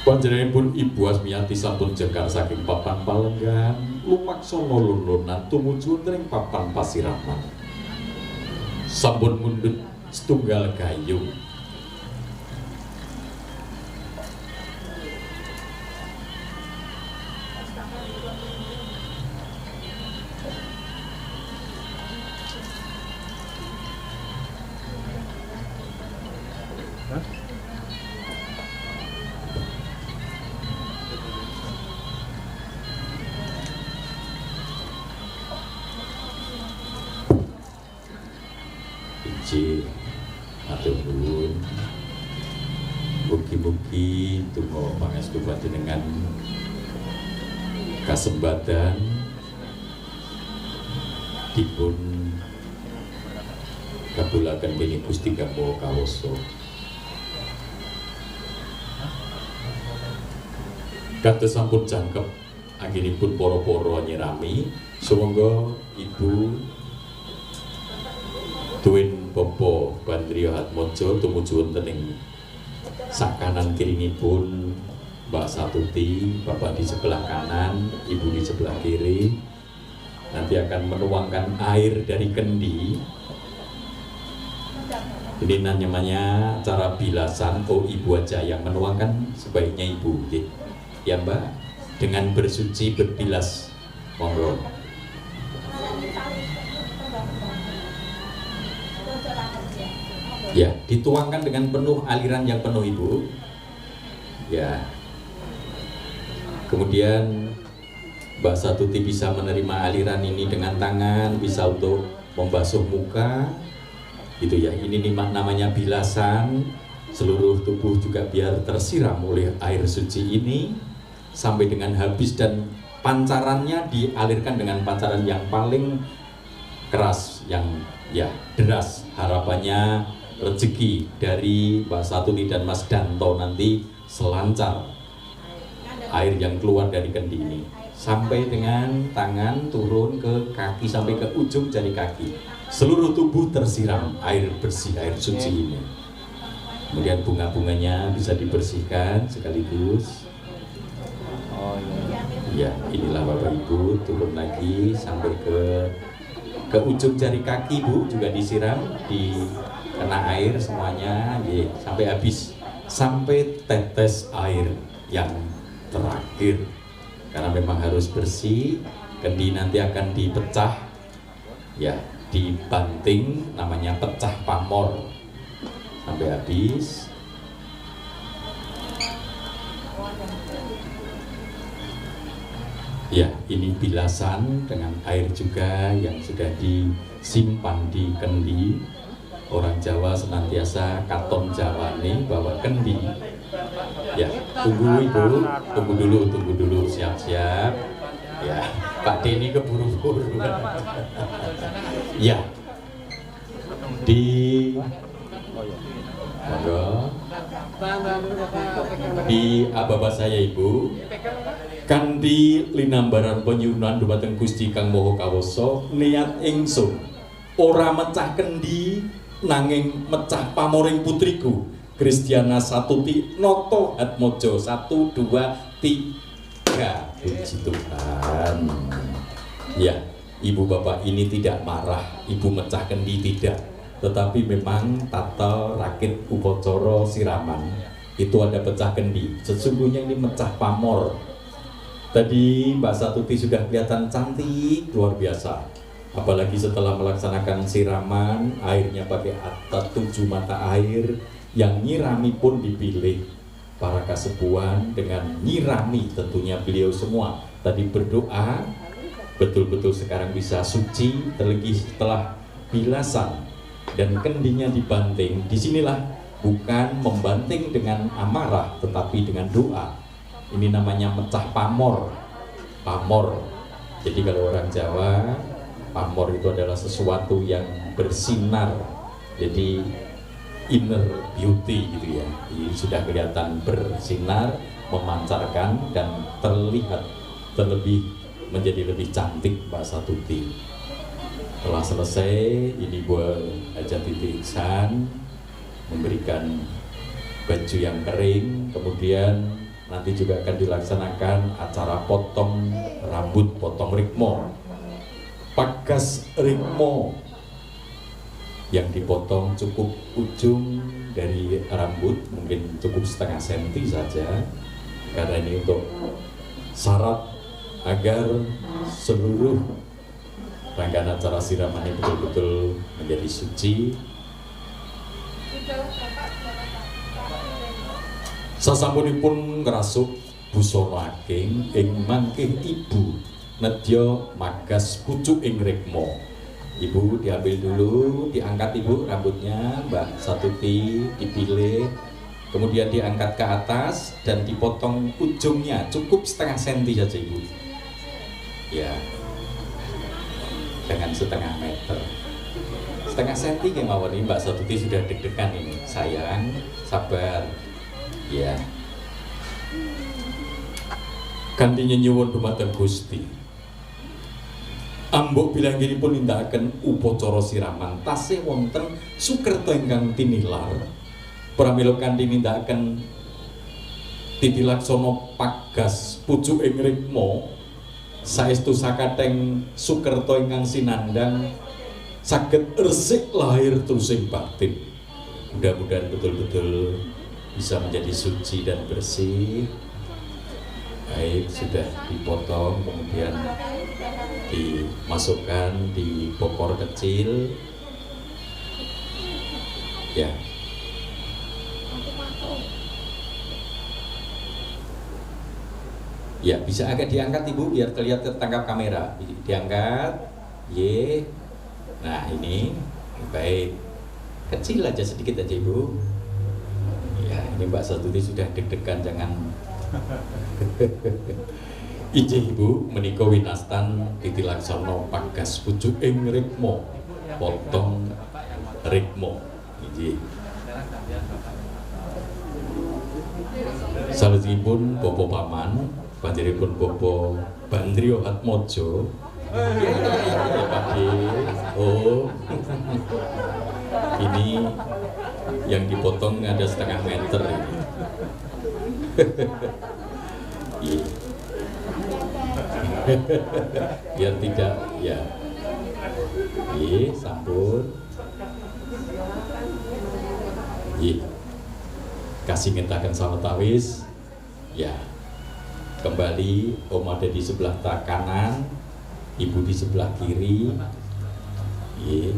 S3: Panjenenganipun Ibu Asmiati sampun jengkar saking papan palenggan lumaksana lulunan tumuju wonten ing papan pasiraman. Sampun mundhut setunggal gayung. Matur nuwun. Mugi-mugi donga pangestu panjenengan kasembadan dipun kabulaken dening Gusti Kang Maha Kawasa. Kados sampun jangkep anggenipun para-para nyirami, sumangga Ibu Tuwin Bapak Bandrio Hatmojo tumuju wonten ing sakanan kiringipun Mbak Satuti, Bapak di sebelah kanan, Ibu di sebelah kiri. Nanti akan menuangkan air dari kendi. Ini namanya cara bilasan. Oh, Ibu aja yang menuangkan, sebaiknya Ibu, ya Mbak, dengan bersuci berbilas, monggo. Ya, dituangkan dengan penuh aliran yang penuh Ibu. Ya. Kemudian Mbak Satuti bisa menerima aliran ini dengan tangan, bisa untuk membasuh muka, gitu ya. Ini namanya bilasan. Seluruh tubuh juga biar tersiram oleh air suci ini sampai dengan habis, dan pancarannya dialirkan dengan pancaran yang paling keras, yang ya deras. Harapannya rezeki dari Mbak Satuti dan Mas Danto nanti selancar air yang keluar dari kendi ini sampai dengan tangan turun ke kaki sampai ke ujung jari kaki. Seluruh tubuh tersiram air bersih, air suci ini. Kemudian bunga-bunganya bisa dibersihkan sekaligus. Ya, inilah Bapak Ibu, turun lagi sampai ke ujung jari kaki Bu, juga disiram, kena air semuanya, ya, sampai habis, sampai tetes air yang terakhir. Karena memang harus bersih, kendi nanti akan dipecah, ya, dibanting, namanya pecah pamor, sampai habis. Ya, ini bilasan dengan air juga yang sudah disimpan di kendi. Orang Jawa senantiasa katon Jawane bawa kendi. Ya, tunggu Ibu, tunggu dulu, siap-siap. Ya, Pak Denny keburu-buru. Ya, di ababa saya Ibu, kanthi linambaran penyuwunan dumateng Gusti Kang Maha Kawasa, niat ingsun ora mecah kendi nanging mecah pamoring putriku Kristiana Satuti Noto Atmojo. 1, 2, 3. Puji Tuhan. Ya, Ibu Bapak ini tidak marah Ibu mecah kendi, tidak. Tetapi memang tata rakit upacara siraman itu ada pecah kendi. Sesungguhnya ini mecah pamor. Tadi Mbak Satuti sudah kelihatan cantik luar biasa. Apalagi setelah melaksanakan siraman, airnya pakai atat 7 mata air, yang nyirami pun dipilih para kasepuan dengan nyirami tentunya beliau semua. Tadi berdoa, betul-betul sekarang bisa suci, terlebih setelah bilasan dan kendinya dibanting. Disinilah bukan membanting dengan amarah, tetapi dengan doa. Ini namanya mecah pamor. Pamor. Jadi kalau orang Jawa, pamor itu adalah sesuatu yang bersinar. Jadi inner beauty gitu ya. Jadi sudah kelihatan bersinar, memancarkan, dan terlihat menjadi lebih cantik Mbak Satuti. Setelah selesai, ini buat Hajati Ihsan memberikan baju yang kering, kemudian nanti juga akan dilaksanakan acara potong rambut, potong rikmo. Pagas rikmo yang dipotong cukup ujung dari rambut, mungkin cukup setengah senti saja, karena ini untuk syarat agar seluruh rangkaian acara siraman ini betul-betul menjadi suci. Sasampunipun ngrasuk busana ageng ing mangkih Ibu nedya magas pucuk ing rikma. Ibu diambil dulu, diangkat Ibu rambutnya, Mbak Satuti dipilih, kemudian diangkat ke atas dan dipotong ujungnya cukup setengah senti saja Ibu. Ya, dengan setengah meter. Setengah senti kemawon ini Mbak Satuti sudah deg-degan ini. Sayang, sabar. Ya. Kanthi nyuwun dumateng Gusti. Ambok bilangipun nindakaken upacara siraman tasih wonten sukerta ingkang tinilar. Pramila kanthi nindakaken titilaksana pagas pucuk ing rikma saestu sakathing sukerta ingkang sinandang saged resik lahir terusing batin. Mudah-mudahan betul-betul bisa menjadi suci dan bersih. Baik, sudah dipotong, kemudian dimasukkan di bokor kecil. Ya. Ya, bisa agak diangkat Ibu biar terlihat tertangkap kamera. Diangkat. Y. Nah, ini baik. Kecil aja sedikit aja Ibu. Ya, ini Mbak Satuti sudah deg-degan, jangan. Ijih Ibu menika winastan ditilaksono pagas pucuk ing rikma potong rikma. Ijih. Salajengipun Bapak Paman, panjenenganipun Bapak Bandrio Atmojo. Ya Pak D. Oh. Ini yang dipotong ada setengah meter ini. Iya. Biar tidak ya. Iya, sampun. Iya. Kasih ngentakan sawetawis. Ya. Kembali Om ada di sebelah kanan, Ibu di sebelah kiri. Iya.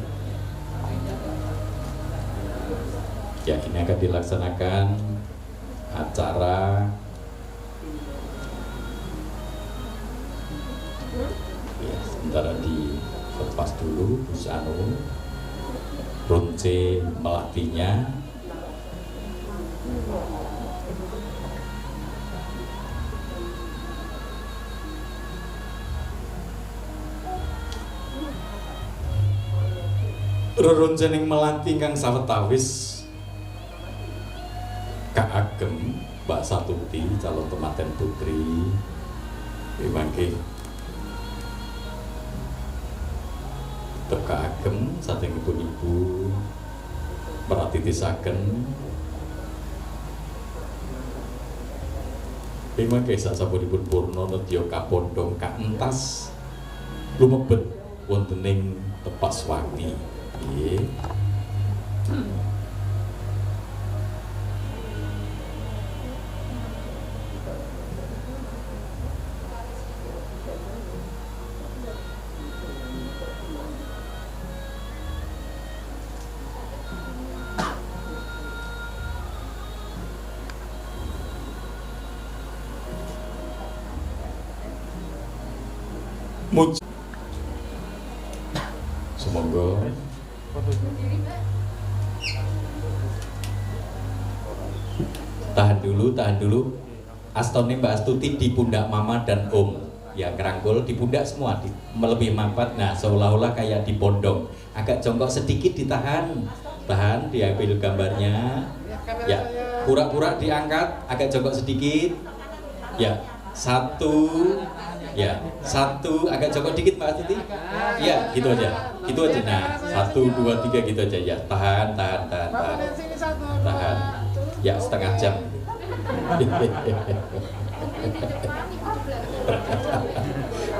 S3: Ya, ini akan dilaksanakan acara ya, sementara dilepas dulu Gus Anu Ronce melatihnya. Ronce ning melatih kang sawetawis Kak Agem, Mbak Satuti, calon tematen putri, mangke Kak Agem, saking ibu-ibu meratitisaken, mangke sasampunipun purna nedya kapondhong kaentas lumebet wontening tepas wangi. Nggih. Semoga tahan dulu. Astone Mbak Astuti di pundak Mama dan Om. Ya, kerangkul di pundak semua, melebihi mapat. Nah, seolah-olah kayak dipondong. Agak jongkok sedikit, ditahan. Tahan, diambil gambarnya. Ya, pura-pura diangkat, agak jongkok sedikit. Ya, satu, agak jongkok dikit Mbak Astuti. Ya, gitu aja. Nah, 1, 2, 3 gitu aja ya. Tahan. Ya, setengah jam.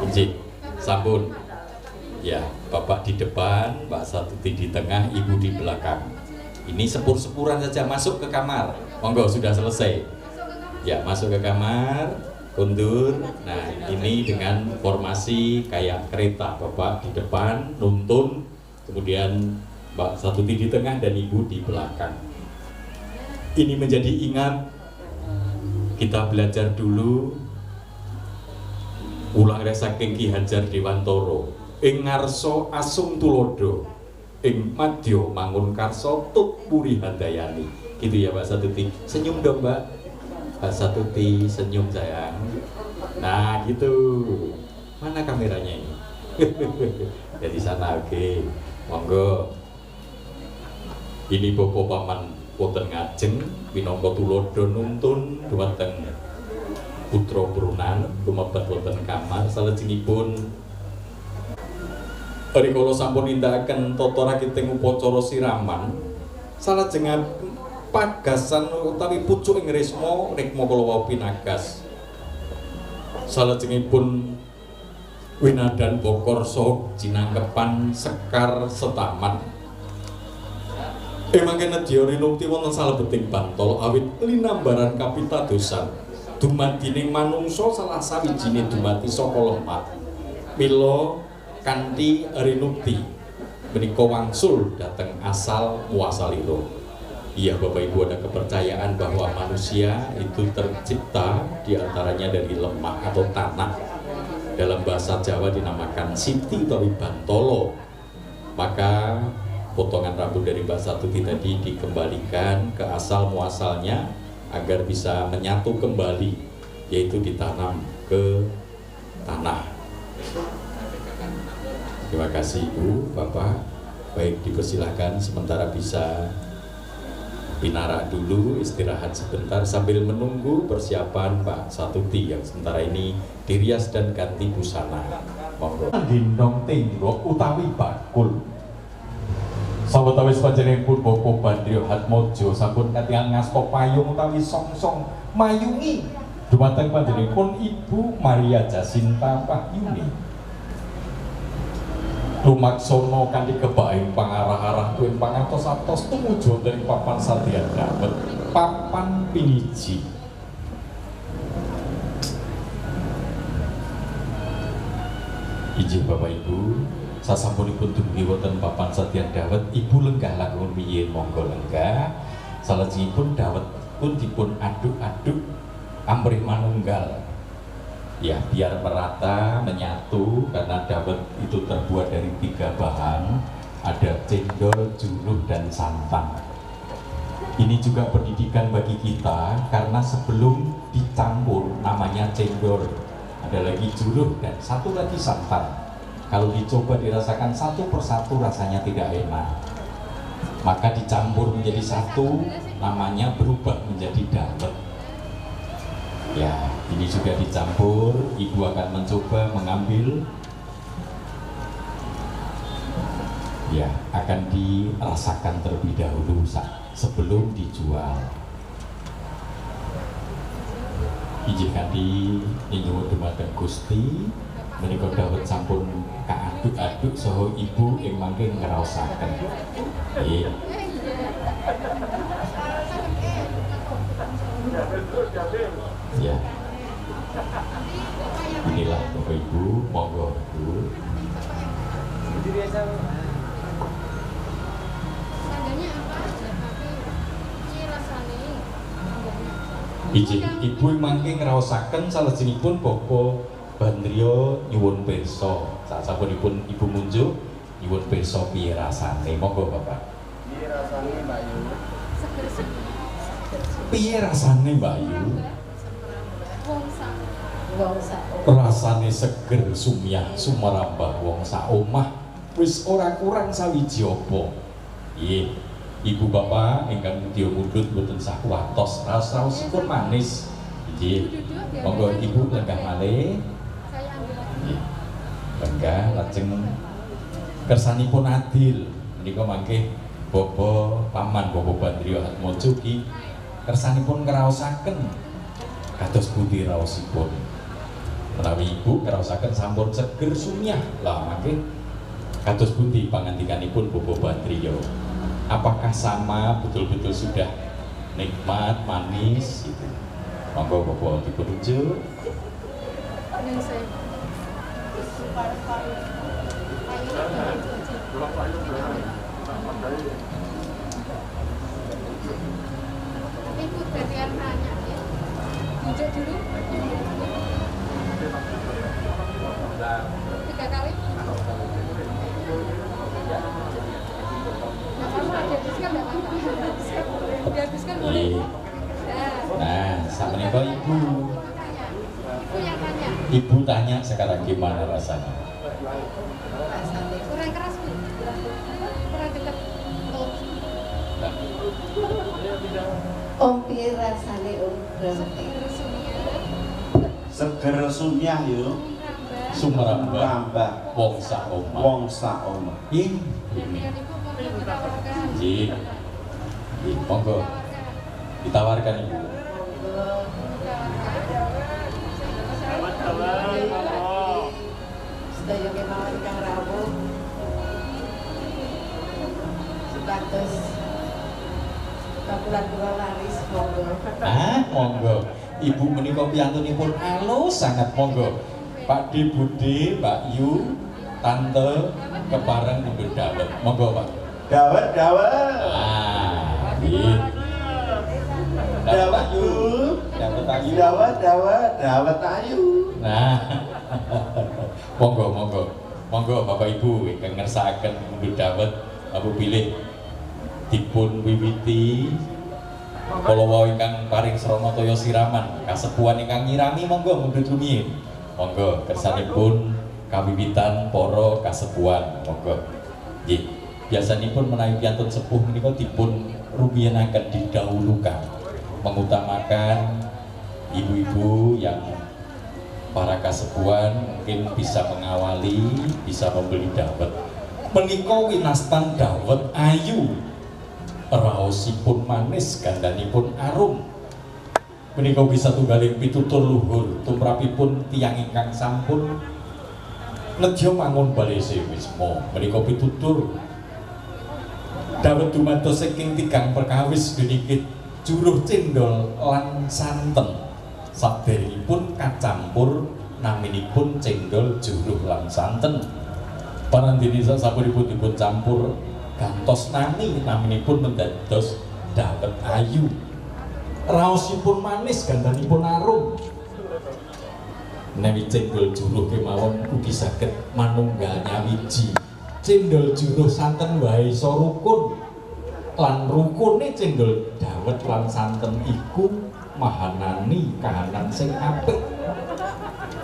S3: Izin, sampun. Ya, Bapak di depan, Mbak Satuti di tengah, Ibu di belakang. Ini sepur-sepuran saja, masuk ke kamar. Monggo, sudah selesai. Ya, masuk ke kamar, kundur. Nah, ini dengan formasi kayak kereta, Bapak di depan, nuntun, kemudian Mbak Satuti di tengah dan Ibu di belakang. Ini menjadi ingat, kita belajar dulu ulang saking Ki Hajar Dewantara, ing ngarsa asung tulodo, ing madya mangun karsa tut puri handayani. Gitu ya Mbak Satuti. Senyum dong Mbak Satuti, senyum sayang. Nah gitu. Mana kameranya ini? Dari sana, oke. Monggo. Ini Bapak Paman wonten ngajeng minangka tulodo nuntun dhumateng putra purunan lumebet wonten kamar. Salajengipun rikala sampun nindakaken tata rakiting upacara siraman, salajengipun pagasan utawi pucuk ing rikma kala wau pinagas. Salajengipun winadan bokor saha jinangkepan sekar setaman. Mangke nedya rinukti wonten salebeting bantol awit linambaran kapitadosan dumadining manungsa salah sawijine dumati saka lemah. Mila kanthi rinukti menika wangsul dhateng asal muasalira. Iya Bapak Ibu, ada kepercayaan bahwa manusia itu tercipta diantaranya dari lemah atau tanah. Dalam bahasa Jawa dinamakan siti atau bantolo. Maka potongan rambut dari Mbak Satuti tadi dikembalikan ke asal muasalnya agar bisa menyatu kembali, yaitu ditanam ke tanah. Terima kasih Ibu, Bapak. Baik, dipersilahkan sementara bisa binarak dulu, istirahat sebentar sambil menunggu persiapan Pak Satuti yang sementara ini dirias dan ganti busana. Monggo.
S1: Gendong tenggo utawi bakul. Sawetawis panjenenganipun Bapak Bandrio Hatmojo sampun katiang ngasta payung utawi songsong mayungi dumateng panjenenganipun Ibu Maria Jacinta Wahyuni. Lumaksana kanthi kebaing pangarah-arah tuwin pangantos-antos tumuju wonten ing papan sadyan dawet papan piniji. Injih Bapak Ibu, sasampunipun dumugi wonten papan sadyan dawet, Ibu lenggah langkung riyin, monggo lenggah. Salajengipun dawet pun dipun aduk-aduk amrih manunggal. Ya, biar merata, menyatu, karena dawet itu terbuat dari 3 bahan, ada cendol, juruh, dan santan. Ini juga pendidikan bagi kita, karena sebelum dicampur namanya cendol, ada lagi juruh, dan satu lagi santan. Kalau dicoba dirasakan satu persatu rasanya tidak enak, maka dicampur menjadi satu, namanya berubah menjadi dawet. Ya, ini juga dicampur. Ibu akan mencoba mengambil. Ya, akan dirasakan terlebih dahulu sebelum dijual. Ijin di nyuwun dumateng Gusti menika dawet sampun kaaduk-aduk saha Ibu ing mangke ngraosaken. Nggih. Ya, inilah Bapak Ibu, monggo Bu. Ijin Ibu mangke ngraosaken salajengipun Bapak Bandrio nyuwun pirsa. Sasampunipun Ibu munjuk nyuwun pirsa piye rasane, monggo Bapak.
S2: Piye rasane Mbak Yu?
S1: Piye rasane Mbak Yu? Rasane seger sumyah sumerambah wong sak omah wis ora kurang sawiji apa. Nggih, Ibu Bapak ingkang mudya mundhut mboten sak watos, raos-raosipun manis. Nggih. Monggo Ibu lenggah malih. Nggih. Lenggah lajeng kersanipun adil. Menika mangke Bapak Paman Bapak Bandrio Hatmojo ki kersanipun ngraosaken kados pundi raosipun. Menawi Ibu ngraosaken sampun seger sumyah, lah mangke kados pundi pangandikanipun Bapak Bandrio. Apakah sama betul-betul sudah nikmat, manis gitu. Monggo Bapak dipunjuk.
S5: Ibu gantian nanya ya. Tunjuk dulu. 3 kali. Nah, kamu ada diskon nggak apa-apa? Dihabiskan boleh.
S3: Nah, sakmenika Ibu.
S5: Ibu yang tanya.
S3: Ibu tanya sekarang gimana rasanya?
S5: Kurang keras Bu. Kurang dekat.
S6: Om piye rasane Om?
S5: Seger sumia.
S6: Seger sumyah yo.
S3: Sumerambah wong sak omah.
S6: Wong sak omah.
S3: Ing.
S5: Gantian Ibu mau ditawarkan.
S3: Nggih. Nggih, monggo ditawarkan Ibu.
S6: Sedaya kemawon Kang rawuh. Sebatas kapulan kula laris monggo.
S3: Monggo. Ibu menika piyantunipun alus sangat, monggo. Pak D, Bude, Mbak Yu, Tante kepareng mundhut dawet. Monggo, Pak.
S6: Dawet.
S3: Iya.
S6: Dawet ayu.
S3: Dawet ayu.
S6: Dawet ayu.
S3: Nah, monggo Bapak Ibu ingkang ngersakaken mundhut dawet aku pilih dipun wiwiti kalawa ingkang paring srana toya siraman kasepuhan ingkang nyirami monggo mundhut rumiyin. Monggo kersanipun kawiwitan para kasepuhan monggo. Nggih, biasanipun menawi piyantun sepuh menika dipun rumiyin-aken didhawulukan mengutamakan ibu-ibu yang para kasepuhan mungkin bisa mengawali, bisa membeli dawet. Menika winastan dawet ayu, raosipun manis, gandhanipun arum. Menika bisa tunggaling pitutur luhur tumrapipun tiyang ingkang sampun nedya mangun balese wisma. Menika pitutur dawet dumados saking tigang perkawis diniki juruh cendol lan santen. Saderengipun kacampur naminipun cendol juruh lan santen. Panandini sasampunipun dipun campur gantos nami naminipun mendados dawet ayu. Raosipun manis, gandhanipun arum. Menawi cendol juruh kemawon ugi saged manunggal nyawiji. Cendol juruh santen wae iso rukun. Lan rukune cendol dawet lan santen iku mahanani kahanan sing apik.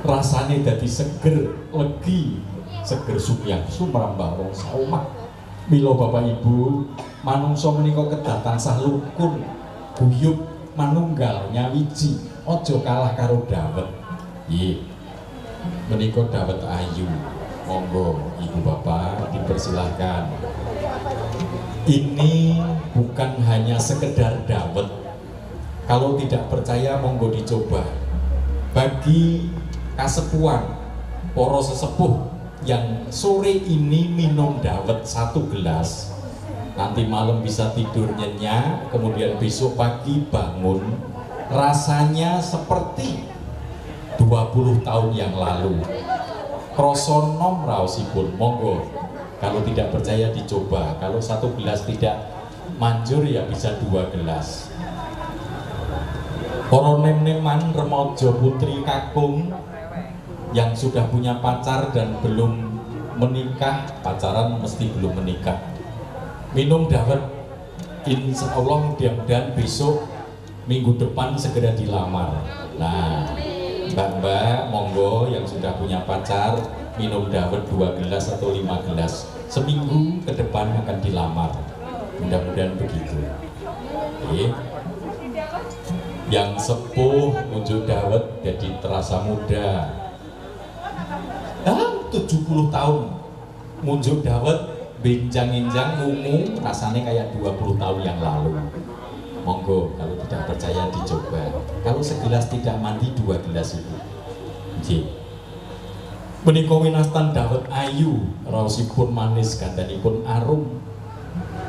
S3: Rasane dadi seger, legi, seger sumyangsu mrambah wong saomah. Mila Bapak Ibu, manungsa menika kedah tansah rukun, guyub, manunggal nyawiji, aja kalah karo dawet. Nggih. Menika dawet ayu. Monggo Ibu Bapak dipersilahkan. Ini bukan hanya sekedar dawet. Kalau tidak percaya monggo dicoba. Bagi kasepuhan, para sesepuh yang sore ini minum dawet 1 gelas, nanti malam bisa tidur nyenyak, kemudian besok pagi bangun rasanya seperti 20 tahun yang lalu. Krasa nom raosipun, monggo. Kalau tidak percaya dicoba. Kalau 1 gelas tidak manjur ya bisa 2 gelas. Para nem-neman remaja putri kakung yang sudah punya pacar dan belum menikah, pacaran mesti belum menikah, minum dawet, insya Allah mudah-mudahan besok minggu depan segera dilamar. Nah, mbak-mbak monggo yang sudah punya pacar minum dawet 2 gelas atau 5 gelas, seminggu ke depan akan dilamar, mudah-mudahan begitu. Oke. Yang sepuh munjuk dawet jadi terasa muda. 70 tahun munjuk dawet benjang-injang ngumum rasanya kayak 20 tahun yang lalu. Monggo kalau tidak percaya dicoba. Kalau segelas tidak mandi 2 gelas itu. Nggih. Menika winastan dawet ayu, raosipun manis, gandhanipun arum.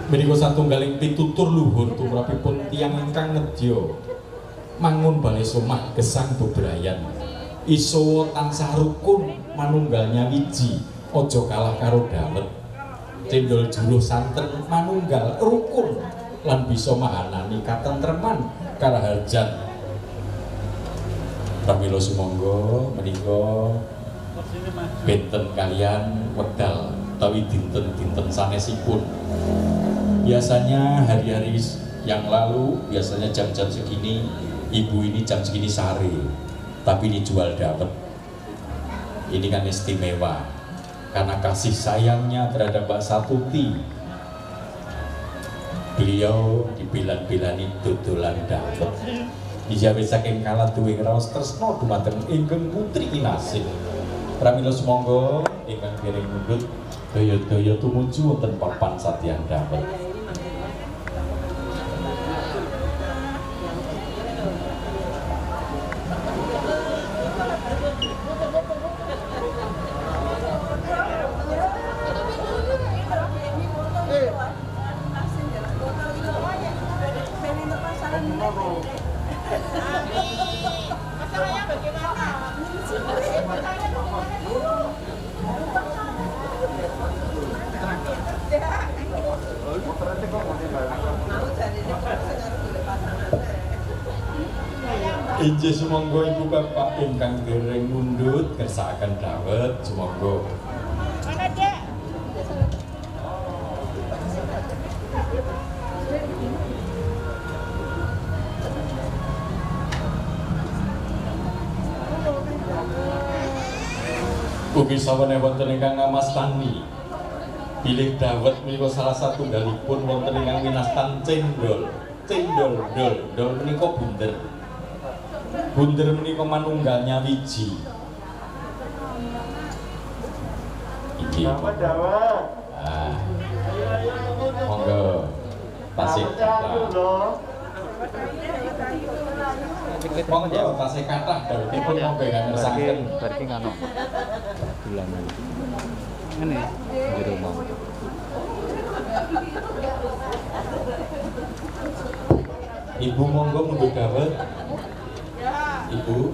S3: Menika satunggaling pitutur luhur tumrapipun tiyang ingkang nedya mangun balai somah gesang bebrayan. Iso tansah rukun manunggal nyawiji, ojo kalah karo dawet. Cendol juruh santen manunggal rukun lan bisa mahanani katentreman karaharjan. Pramila sumangga menika benten kalian wedal utawi dinten-dinten sanesipun. Biasanya hari-hari yang lalu, biasanya jam-jam segini ibu ini jam segini sare, tapi dijual dawet. Ini kan istimewa karena kasih sayangnya terhadap Mbak Satuti. Beliau dibilan-bilani dodolan dawet. Dijawe saking kala duwe raos tresna dumateng ingkang putri kinasih. Pramila sumangga ingkang dereng mundhut daya-daya tumuju wonten papan satyan dawet. Injih sumangga ibu bapak ingkang dereng mundhut kersakaken dawet sumangga.
S5: Mana Dek?
S3: Ugi sawane wonten ingkang ngamastani bilih dawet menika salah satunggalipun wonten ingkang winastan cendol. Dol menika bunder. Bunder menika manunggal nyawiji. Iki.
S6: Dawet.
S3: Ah. Monggo. Tasih kata. Monggo tasih kathah dawetipun monggo ingkang ngersakaken.
S2: Berarti ngono. Bulan. Ngene jero mau.
S3: Ibu monggo mundhut dawet. Ibu.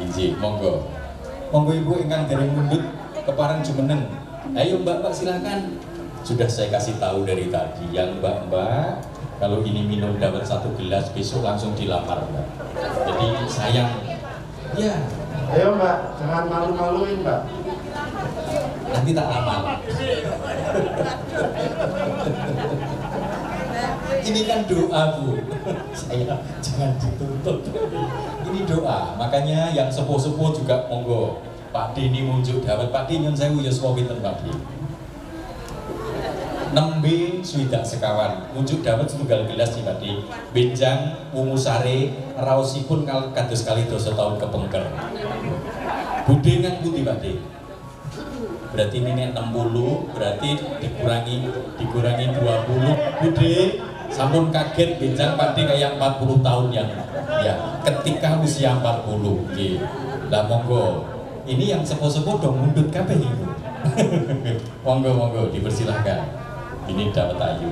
S3: Iji, monggo ibu ingkang dereng mundhut kepareng jumeneng. Ayo mbak silakan. Sudah saya kasih tahu dari tadi yang mbak kalau ini minum dawet 1 gelas besok langsung dilamar mbak. Jadi sayang. Ya.
S6: Ayo mbak, jangan malu-maluin mbak.
S3: Nanti tak lamar. Ini kan doa bu. Saya jangan dituntut. Ini doa. Makanya yang sepuh-sepuh juga monggo. Pak D ini munjuk dawet. Pak D nyun sewu yuswa pinten Pak D. Nembe swidak sekawan munjuk dawet 1 gelas di Pak D. Benjang umusare raosipun kados kali dosa tahun kepengker. Budhe ngan pundi Pak D? Berarti ini 60, berarti dikurangi 20. Budhe sampun kaget benjang Pak D kayak 40 tahun yang ya ketika usia 40. Nggih. Lah monggo. Ini yang sepuh-sepuh dong mundut kabeh ibu. Monggo dipersilahkan. Ini dawet ayu.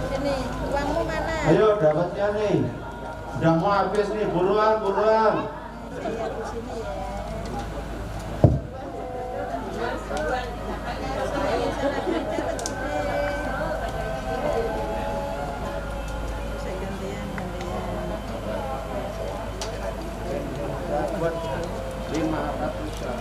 S5: Sini, uangmu mana?
S6: Ayo dapatnya nih. Udah mau habis nih, buruan.
S5: Iya, di sini ya. Saya gantian.
S6: buat 500-an.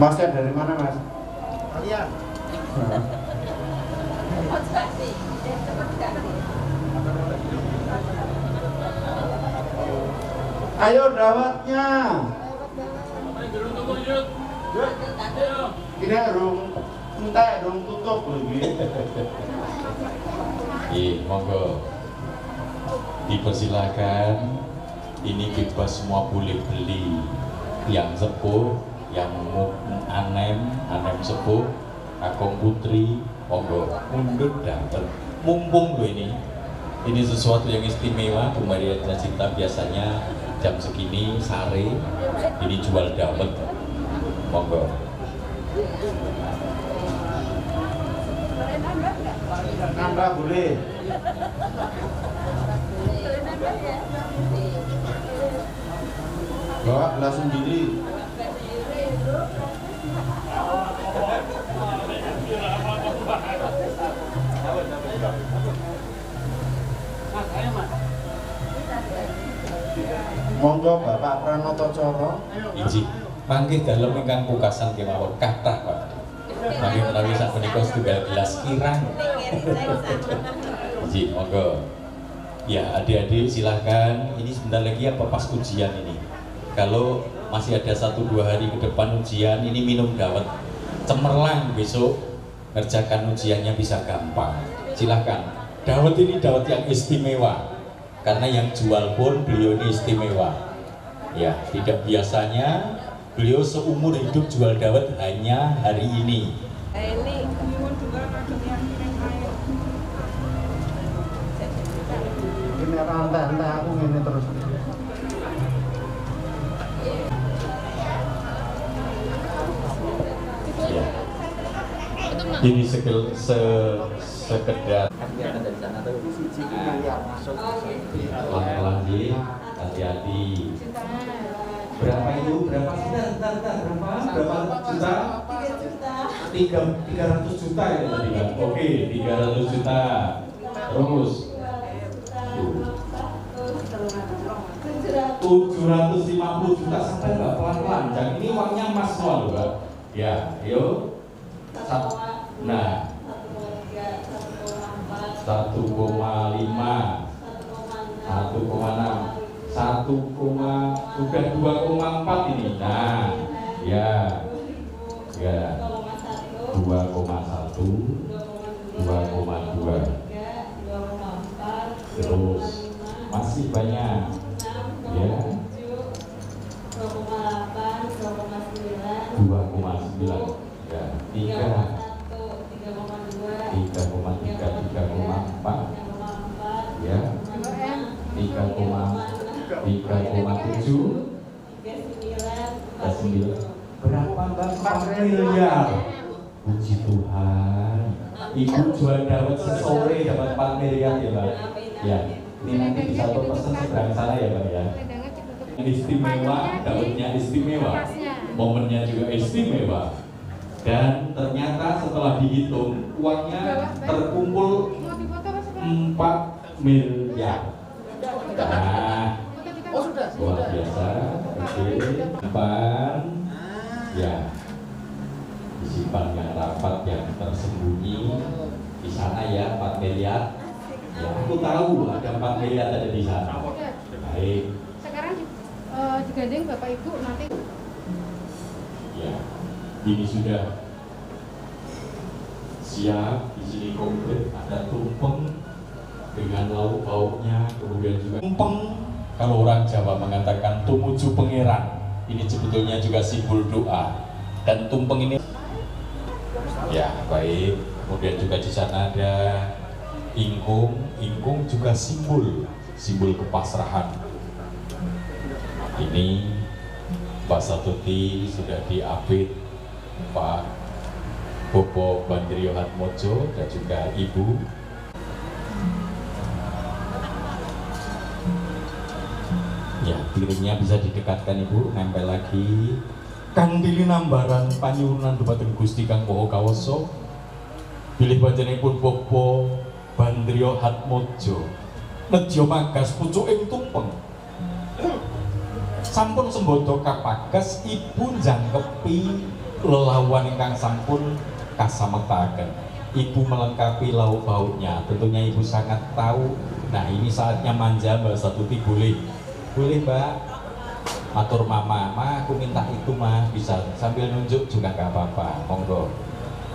S6: Masnya dari mana, Mas? Kalian. Ayo dawatnya. Ini rung, entek rung tutup lagi.
S3: Monggo dipersilakan. Ini bebas, semua boleh beli. Yang sepuh, yang anem sepuh, kakung putri, monggo mundur dapat. Mumpung loh ini sesuatu yang istimewa. Bu Maria Jacinta biasanya jam segini sare ini jual dawet, monggo.
S6: Nambah boleh. Bawa gelas sendiri. Monggo Bapak Pranoto Coro.
S3: Iji panggih dalem ingkang pukasan kemawon kathah Pak. Kami menawi sapunika setunggal gelas kirang. Iji monggo. Ya adik-adik silahkan. Ini sebentar lagi apa pas ujian ini. Kalau masih ada 1-2 hari ke depan ujian, ini minum dawet cemerlang, besok ngerjakan ujiannya bisa gampang. Silahkan. Dawet ini dawet yang istimewa karena yang jual pun beliau ini istimewa. Ya, tidak biasanya beliau seumur hidup jual dawet hanya hari ini.
S6: Ini rantai aku ini terus.
S3: Ya. Ini sekedar pelan-pelan, hati-hati. Berapa itu? Berapa? Berapa juta? 300 juta ya tadi kan? Oke, 300 juta. Terus 750 juta sampai nggak pelan-pelan. Dan ini uangnya emas semua loh, Mbak. Ya, yuk. Nah, 1,5, 1,6, 2,4 ini. Nah, ya, 2,1, 2,2, terus masih banyak, ya, 2,9, ya, 3,3, 3,4, ya, 3,7, 9. Berapa Mbak? 4 miliar. Puji Tuhan. Ibu jual dawet sesore dapat 4 miliar ya Mbak. Ya, ini nanti bisa pesan seberang sana ya Mbak ya. Istimewa, dawetnya istimewa, momennya juga istimewa. Dan ternyata setelah dihitung uangnya terkumpul 4 miliar. Nah, luar biasa. Oke, depan, ya, disimpan yang rapat, yang tersembunyi di sana ya, 4 miliar. Ya, aku tahu ada 4 miliar ada di sana. Baik.
S5: Sekarang digandeng Bapak Ibu nanti.
S3: Ya, ini sudah siap, di sini komplit, ada tumpeng dengan lauk pauknya, kemudian juga tumpeng. Kalau orang Jawa mengatakan tumuju pangeran, ini sebetulnya juga simbol doa. Dan tumpeng ini, ya baik. Kemudian juga di sana ada ingkung, ingkung juga simbol kepasrahan. Ini Mbak Satuti sudah diapit Pak Bobo Bandrio Hatmojo dan juga Ibu. Ya, piringnya bisa didekatkan Ibu, nempel lagi. Kang pilih nambaran panyuwunan dumateng Gusti Kang Maha Kawasa. Bilih panjenenganipun Bobo Bandrio Hatmojo. Nedya magas pucuking tumpeng. Sampun sembodo kapages Ibu njangkepi lelawan ingkang sampun kasamektaken. Ibu melengkapi lauk pauknya. Tentunya Ibu sangat tahu. Nah, ini saatnya manja Mbak Satuti, boleh. Boleh Mbak, atur mama, aku minta itu mah, bisa sambil nunjuk juga gak apa-apa, monggo.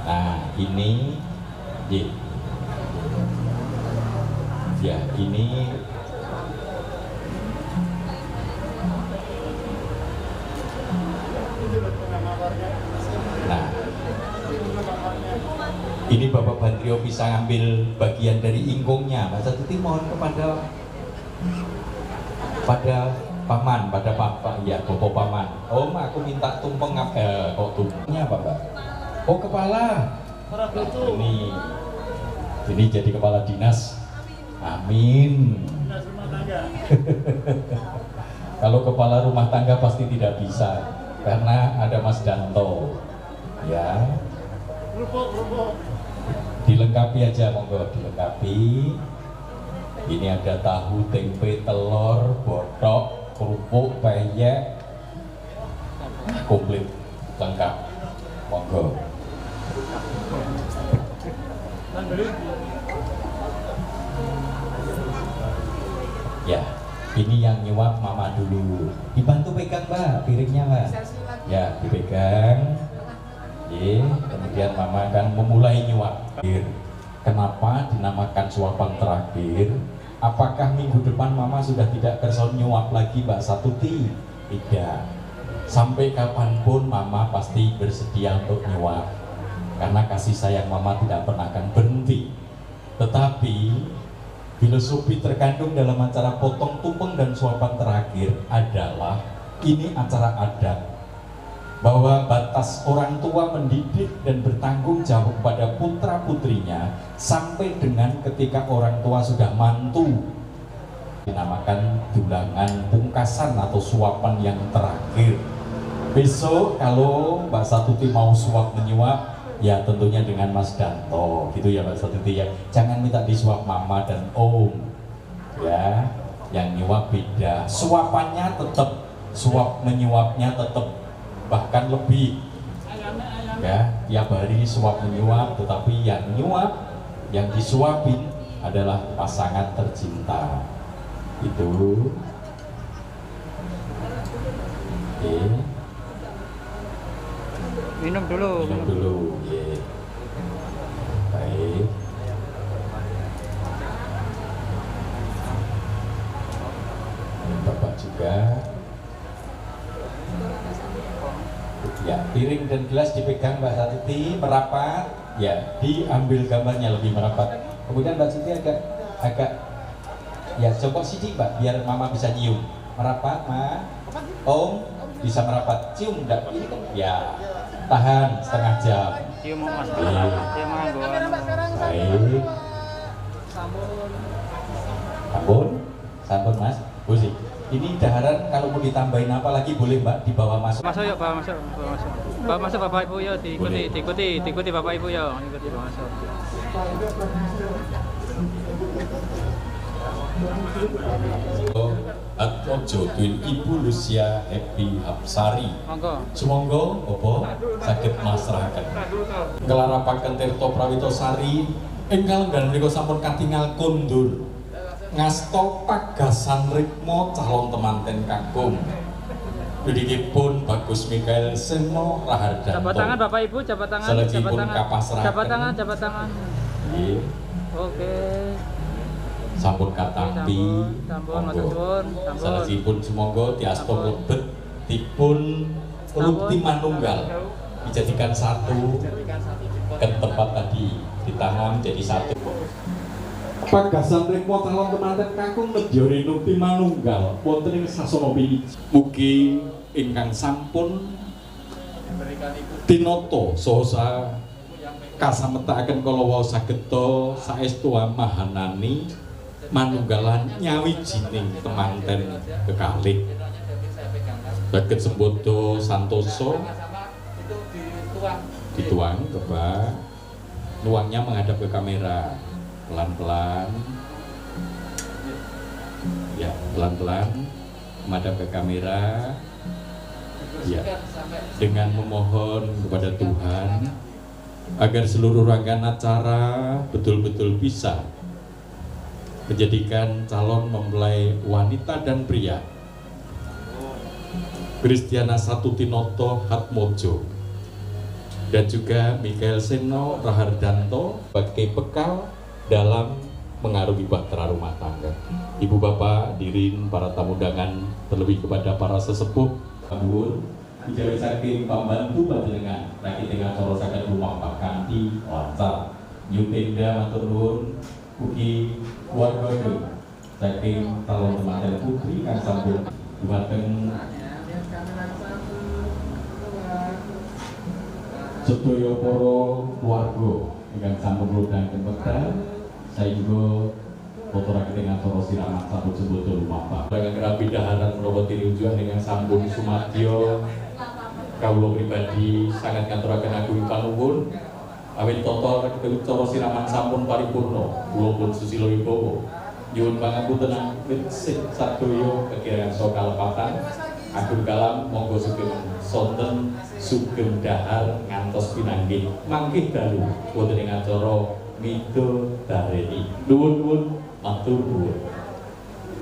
S3: Nah ini ya ini nah ini Bapak Bandrio bisa ngambil bagian dari ingkungnya. Mbak Satuti mohon kepada paman, pada papa, ya bopo paman. Om, aku minta tumpeng kok tumpengnya apa Mbak? Oh kepala. Ini jadi kepala dinas. Amin.
S2: Dinas rumah tangga.
S3: Kalau kepala rumah tangga pasti tidak bisa karena ada Mas Danto. Ya.
S2: Rupuk.
S3: Dilengkapi aja monggo, dilengkapi. Ini ada tahu, tempe, telur, botok, kerupuk, peyek, komplit, lengkap. Monggo. Ya, ini yang nyuap mama dulu. Dibantu pegang Mbak, piringnya Mbak. Ya, dipegang. Kemudian mama akan memulai nyuap. Kenapa dinamakan suapan terakhir? Apakah minggu depan mama sudah tidak kerson nyuap lagi Mbak Satuti? Tidak. Sampai kapanpun mama pasti bersedia untuk nyuap. Karena kasih sayang mama tidak pernah akan berhenti. Tetapi filosofi terkandung dalam acara potong tumpeng dan suapan terakhir adalah ini acara adat. Bahwa batas orang tua mendidik dan bertanggung jawab kepada putra putrinya sampai dengan ketika orang tua sudah mantu, dinamakan dulangan pungkasan atau suapan yang terakhir. Besok kalau Mbak Satuti mau suap menyuap, ya tentunya dengan Mas Danto gitu ya Mbak Satuti ya. Jangan minta disuap mama dan om ya, yang nyuap beda. Suapannya tetap, suap menyuapnya tetap, bahkan lebih ya, tiap hari suap menyuap, tetapi yang nyuap, yang disuapin adalah pasangan tercinta itu. Oke.
S7: Minum dulu.
S3: Ya. Baik. Ini Bapak juga. Ya, piring dan gelas dipegang Mbak Satuti, merapat, ya, diambil gambarnya lebih merapat. Kemudian Mbak Satuti agak ya coba sidik Mbak, biar mama bisa nyium. Merapat, Ma. Om bisa merapat, cium enggak? Ini kan ya, tahan setengah jam.
S7: Cium Mas.
S3: Cium baik. Sabun Mas. Busi. Ini daharan kalau mau ditambahin apa lagi boleh Mbak, dibawa masuk.
S7: Masuk yuk, bawa masuk. Bawa masuk Bapak Ibu yuk, diikuti Bapak Ibu yuk, ikuti bawa masuk.
S3: Atmojo Twin Ibu Lucia Happy Hapsari.
S7: Monggo.
S3: Sumangga apa saged masrahaken. Kelarapaken Tirta Prawitosari ingkang dan menika sampun katingal kondur. Ngasta pagasan rikma calon temanten kakung. Dudikipun Bagus Mikael Seno Rahardanto.
S7: Jabat tangan Bapak Ibu, jabat tangan, jabat
S3: Salajengipun
S7: tangan.
S3: kapasrahaken.
S7: Jabat tangan, jabat tangan.
S3: Nggih.
S7: Oke.
S3: Sampun katampi.
S7: Sampun, matur suwun, sampun.
S3: Salajengipun sumangga diasta mlebet dipun rukti manunggal dijadikan satu ke tempat tadi ditanam jadi satu.
S1: Pagasan rikma calon temanten kakung nedya renukti manunggal wonten ing sasana piniki.
S3: Mugi ingkang sampun tinata saha kasametaken kala wau sageta saestu mahanani manunggalan nyawijining temanten kekalih. Saged sembodo santosa dituang coba nuangnya menghadap ke kamera pelan-pelan ya, pelan-pelan menghadap ke kamera ya, dengan memohon kepada Tuhan agar seluruh rangkaian acara betul-betul bisa menjadikan calon mempelai wanita dan pria Kristiana Satutinoto Hatmojo dan juga Mikael Seno Rahardanto sebagai bekal dalam mengarungi bahtera rumah tangga. Ibu bapak, hadirin para tamu undangan, terlebih kepada para sesepuh, Amun, bicara saking pembantu panjenengan, rakit dengan corosakan rumah Pak Kanti, lancar, nyutenda matur nuwun, ugi keluarga saking calon temanten putri kang sampun dumateng sedaya para keluarga ingkang sampun ngundang wekdal saengga fotoraken ing acara siraman sampun sembodo lumampah. Dengan kerapi daharan menawa tinujuan dengan sampun sumadyo kawula pribadi sangat ngaturaken agung panuwun awit tata acara siraman sampun paripurna. Kula pun susila wibowo nyuwun pangapunten sing sadaya kekirangan saha kalepatan. Agung kalam monggo sugeng sonten sugeng dahar ngantos pinanggih mangkih dalu wonten ing acara Mido Dareni. Nuwun-nuwun matur nuwun.